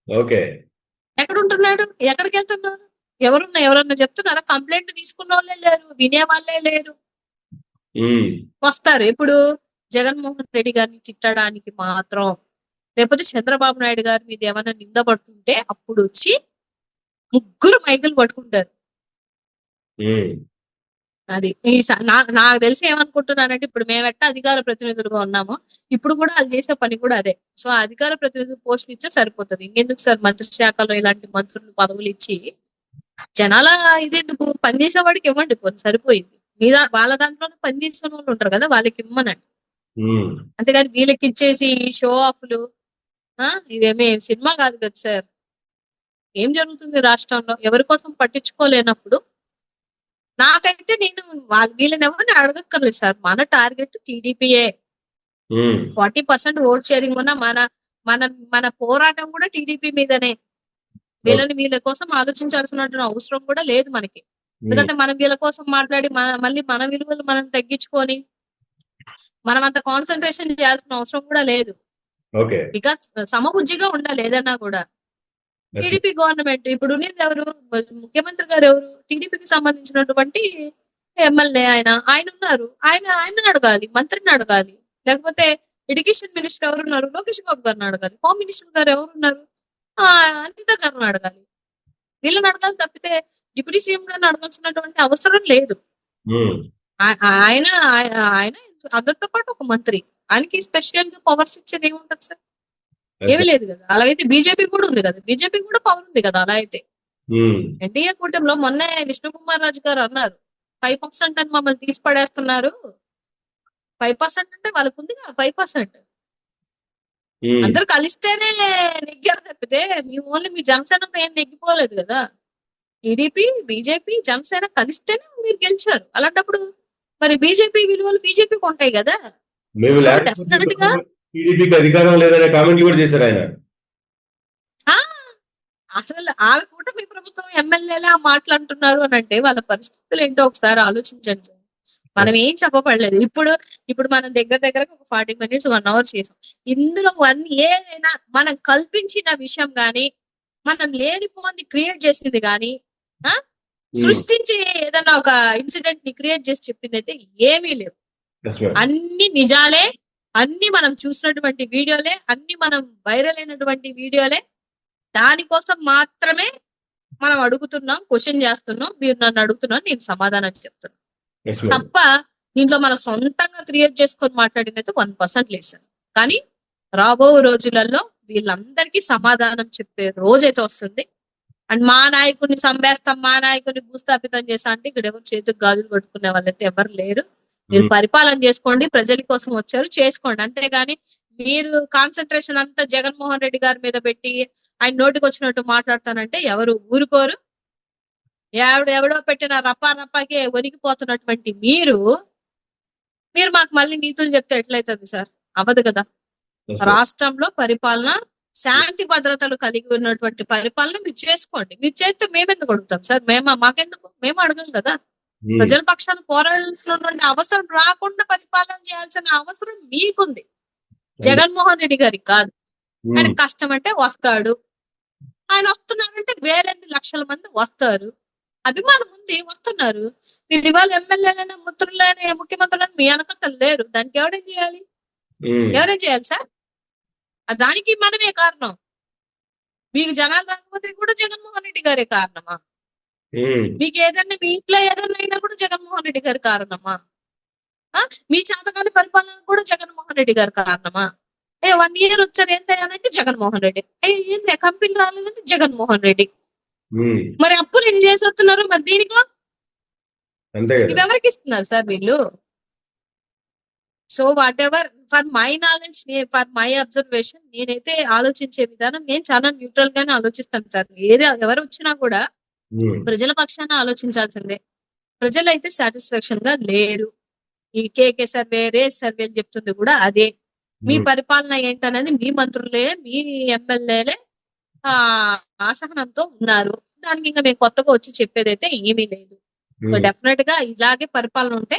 ఓకే. ఎక్కడ ఉంటున్నాడు? ఎక్కడికి వెళ్తున్నాడు? ఎవరన్నా చెప్తున్నారా? కంప్లైంట్ తీసుకున్న వాళ్ళే లేరు, వినే వాళ్ళే లేరు. ఉమ్, వస్తారు ఎప్పుడు? జగన్మోహన్ రెడ్డి గారిని తిట్టడానికి మాత్రం, లేకపోతే చంద్రబాబు నాయుడు గారి మీద ఏమైనా నింద పడుతుంటే అప్పుడు వచ్చి ముగ్గురు మైకులు పట్టుకుంటారు. ఉమ్, అది నాకు తెలిసి ఏమనుకుంటున్నానంటే, ఇప్పుడు మేమెట్ట అధికార ప్రతినిధులుగా ఉన్నామో ఇప్పుడు కూడా అది చేసే పని కూడా అదే. సో అధికార ప్రతినిధి పోస్టులు ఇచ్చే సరిపోతుంది. ఇంకెందుకు సార్ మంత్రి శాఖలో ఇలాంటి మంత్రులు పదవులు ఇచ్చి జనాల ఇదెందుకు? పనిచేసేవాడికి ఇవ్వండి, కొన్ని సరిపోయింది. వాళ్ళ దాంట్లోనే పనిచేసిన వాళ్ళు ఉంటారు కదా, వాళ్ళకి ఇవ్వమనండి. ఉమ్, అంతేగాని వీళ్ళకి ఇచ్చేసి షో ఆఫ్లు, ఇవేమీ సినిమా కాదు కదా సార్. ఏం జరుగుతుంది రాష్ట్రంలో? ఎవరి కోసం పట్టించుకోలేనప్పుడు నాకైతే నేను వీళ్ళని ఎవరిని అడగక్కర్లేదు సార్. మన టార్గెట్ టీడీపీయే. ఉమ్, 40% ఓట్ షేరింగ్ ఉన్న మన మన మన పోరాటం కూడా టీడీపీ మీదనే. వీళ్ళ కోసం ఆలోచించాల్సిన అవసరం కూడా లేదు మనకి. ఎందుకంటే మనం వీళ్ళ కోసం మాట్లాడి మళ్ళీ మన విలువలు మనం తగ్గించుకొని మనం అంత కాన్సన్ట్రేషన్ చేయాల్సిన అవసరం కూడా లేదు. ఓకే. బికాస్ సమబుద్ధిగా ఉండాలి ఏదైనా కూడా. టీడీపీ గవర్నమెంట్ ఇప్పుడు ఉన్నది ఎవరు? ముఖ్యమంత్రి గారు ఎవరు? టీడీపీకి సంబంధించినటువంటి ఎమ్మెల్యే. ఆయన ఉన్నారు. ఆయన అడగాలి, మంత్రిని అడగాలి. లేకపోతే ఎడ్యుకేషన్ మినిస్టర్ ఎవరున్నారు? లోకేష్ బాబు గారిని అడగాలి. హోమ్ మినిస్టర్ గారు ఎవరున్నారు? అనిత గారిని అడగాలి. వీళ్ళని అడగాలి తప్పితే డిప్యూటీ సీఎం గారిని అడగాల్సినటువంటి అవసరం లేదు. ఉమ్, ఆయన ఆయన అందరితో పాటు ఒక మంత్రి. ఆయనకి స్పెషల్ గా పవర్స్ ఇచ్చేది ఏముంటది సార్? ఏమీ లేదు కదా. అలాగైతే బీజేపీ కూడా ఉంది కదా, బీజేపీ కూడా పవర్ ఉంది కదా. అలా అయితే ఉమ్, ఎన్డీఏ కూటమిలో మొన్నే విష్ణు కుమార్ రాజు గారు అన్నారు, 5% అని మమ్మల్ని తీసి పడేస్తున్నారు. 5% అంటే వాళ్ళకు ఉంది కదా 5%. ఉమ్, అందరు కలిస్తేనే నెగ్గారు తప్పితే మీ జనసేనతో ఏం నెగ్గిపోలేదు కదా. టీడీపీ, బీజేపీ, జనసేన కలిస్తేనే మీరు గెలిచారు. అలాంటప్పుడు మరి బీజేపీ విలువలు బీజేపీకి ఉంటాయి కదా. మేము సో లేకపోతే డెఫినెట్ గా టీడీపీకి అధికారం లేదనే కామెంట్లు కూడా చేశారు ఆయన. ఆ అసలు వాళ్ళ కూటమి ప్రభుత్వం ఎమ్మెల్యేలే ఆ మాటలు అంటున్నారు అని అంటే వాళ్ళ పరిస్థితులు ఏంటో ఒకసారి ఆలోచించండి సార్. మనం ఏం చెప్పబడలేదు. ఇప్పుడు మనం దగ్గర ఒక 40 minutes 1 hour చేసాం. ఇందులో ఏదైనా మనం కల్పించిన విషయం గాని, మనం లేనిపోని క్రియేట్ చేసింది గాని, సృష్టించి ఏదైనా ఒక ఇన్సిడెంట్ ని క్రియేట్ చేసి చెప్పింది అయితే ఏమీ లేవు. Yes, ma'am. అన్ని నిజాలే, అన్ని మనం చూసినటువంటి వీడియోలే, అన్ని మనం వైరల్ అయినటువంటి వీడియోలే. దానికోసం మాత్రమే మనం అడుగుతున్నాం, క్వశ్చన్ చేస్తున్నాం. మీరు నన్ను అడుగుతున్నాను, నేను సమాధానం చెప్తున్నాను Yes, ma'am. తప్ప దీంట్లో మనం సొంతంగా క్రియేట్ చేసుకొని మాట్లాడినైతే 1% లేదు సార్. కానీ రాబో రోజులలో వీళ్ళందరికీ సమాధానం చెప్పే రోజైతే వస్తుంది. అండ్ మా నాయకుడిని సంబేస్తాం, మా నాయకుడిని భూస్థాపితం చేస్తా అంటే ఇక్కడ ఎవరు చేతికి గాజులు పట్టుకునే వాళ్ళైతే ఎవరు లేరు. మీరు పరిపాలన చేసుకోండి, ప్రజల కోసం వచ్చారు, చేసుకోండి. అంతేగాని మీరు కాన్సన్ట్రేషన్ అంతా జగన్మోహన్ రెడ్డి గారి మీద పెట్టి ఆయన నోటికి వచ్చినట్టు మాట్లాడతానంటే ఎవరు ఊరుకోరు. ఎవడో పెట్టిన రపాకే వణికిపోతున్నటువంటి మీరు మాకు మళ్ళీ నీతులు చెప్తే ఎట్లయితుంది సార్? అవ్వదు కదా. Yes, ma'am. రాష్ట్రంలో పరిపాలన శాంతి భద్రతలు కలిగి ఉన్నటువంటి పరిపాలన మీరు చేసుకోండి. మీరు చేస్తే మేమెందుకు అడుగుతాం సార్? మాకెందుకు? మేము అడగం కదా. ప్రజల పక్షాన పోరాడాల్సినటువంటి అవసరం రాకుండా పరిపాలన చేయాల్సిన అవసరం మీకుంది, జగన్మోహన్ రెడ్డి గారికి కాదు. ఆయన కష్టం అంటే వస్తాడు, ఆయన వస్తున్నారంటే వేలెన్ని లక్షల మంది వస్తారు. అభిమానం ఉంది, వస్తున్నారు. మీరు ఇవాళ ఎమ్మెల్యేలైనా, మంత్రులైనా, ముఖ్యమంత్రులైనా మీ వెనకాతల లేరు. దానికి ఎవరేం చేయాలి? ఉమ్, ఎవరేం చేయాలి సార్? దానికి మనమే కారణం. మీకు జనాలు రాకపోతే కూడా జగన్మోహన్ రెడ్డి గారే కారణమా? ఉమ్, మీకు ఏదన్నా మీ ఇంట్లో ఏదన్నా అయినా కూడా జగన్మోహన్ రెడ్డి గారి కారణమా? మీ చేతకాని పరిపాలన కూడా జగన్మోహన్ రెడ్డి గారి కారణమా? 1 year వచ్చారు ఏంటంటే జగన్మోహన్ రెడ్డి. ఏంటి కంపెనీ రాలేదంటే జగన్మోహన్ రెడ్డి. ఉమ్, మరి అప్పులు ఏం చేసి వస్తున్నారు? మరి దీనికో అంతే కదా. ఇవెవరికి ఇస్తున్నారు సార్ వీళ్ళు? So what ever for my knowledge, for my observation, నేనైతే ఆలోచించే విధానం నేను చాలా న్యూట్రల్ గానే ఆలోచిస్తాను సార్. ఎవరు వచ్చినా కూడా ఉమ్, ప్రజల పక్షాన ఆలోచించాల్సిందే. ప్రజలు అయితే సాటిస్ఫాక్షన్ గా లేరు. ఈ కేకే సర్వే, రేస్ సర్వే అని చెప్తుంది కూడా అదే. మీ ఉమ్, పరిపాలన ఏంటనేది మీ మంత్రులే, మీ ఎమ్మెల్యేలే అసహనంతో ఉన్నారు. దానికి ఇంకా మేము కొత్తగా వచ్చి చెప్పేదైతే ఏమీ లేదు. సో ఉమ్, డెఫినెట్ గా ఇలాగే పరిపాలన ఉంటే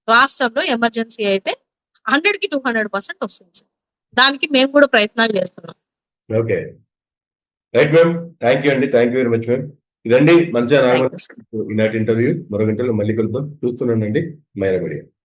రాష్ట్రంలో ఎమర్జెన్సీ అయితే 100కి 200% వస్తుంది సార్. దానికి మేము కూడా ప్రయత్నాలు చేస్తున్నాం. Okay, right ma'am. Thank you అండి, thank you very much ma'am. ఇదండి మంచిగా థ్యాంక్ నాగమణి యూ సార్. ఈనాటి ఇంటర్వ్యూ. మరో గంటలో మళ్ళీ కలుద్దాం. చూస్తున్నానండి మైరా మీడియా.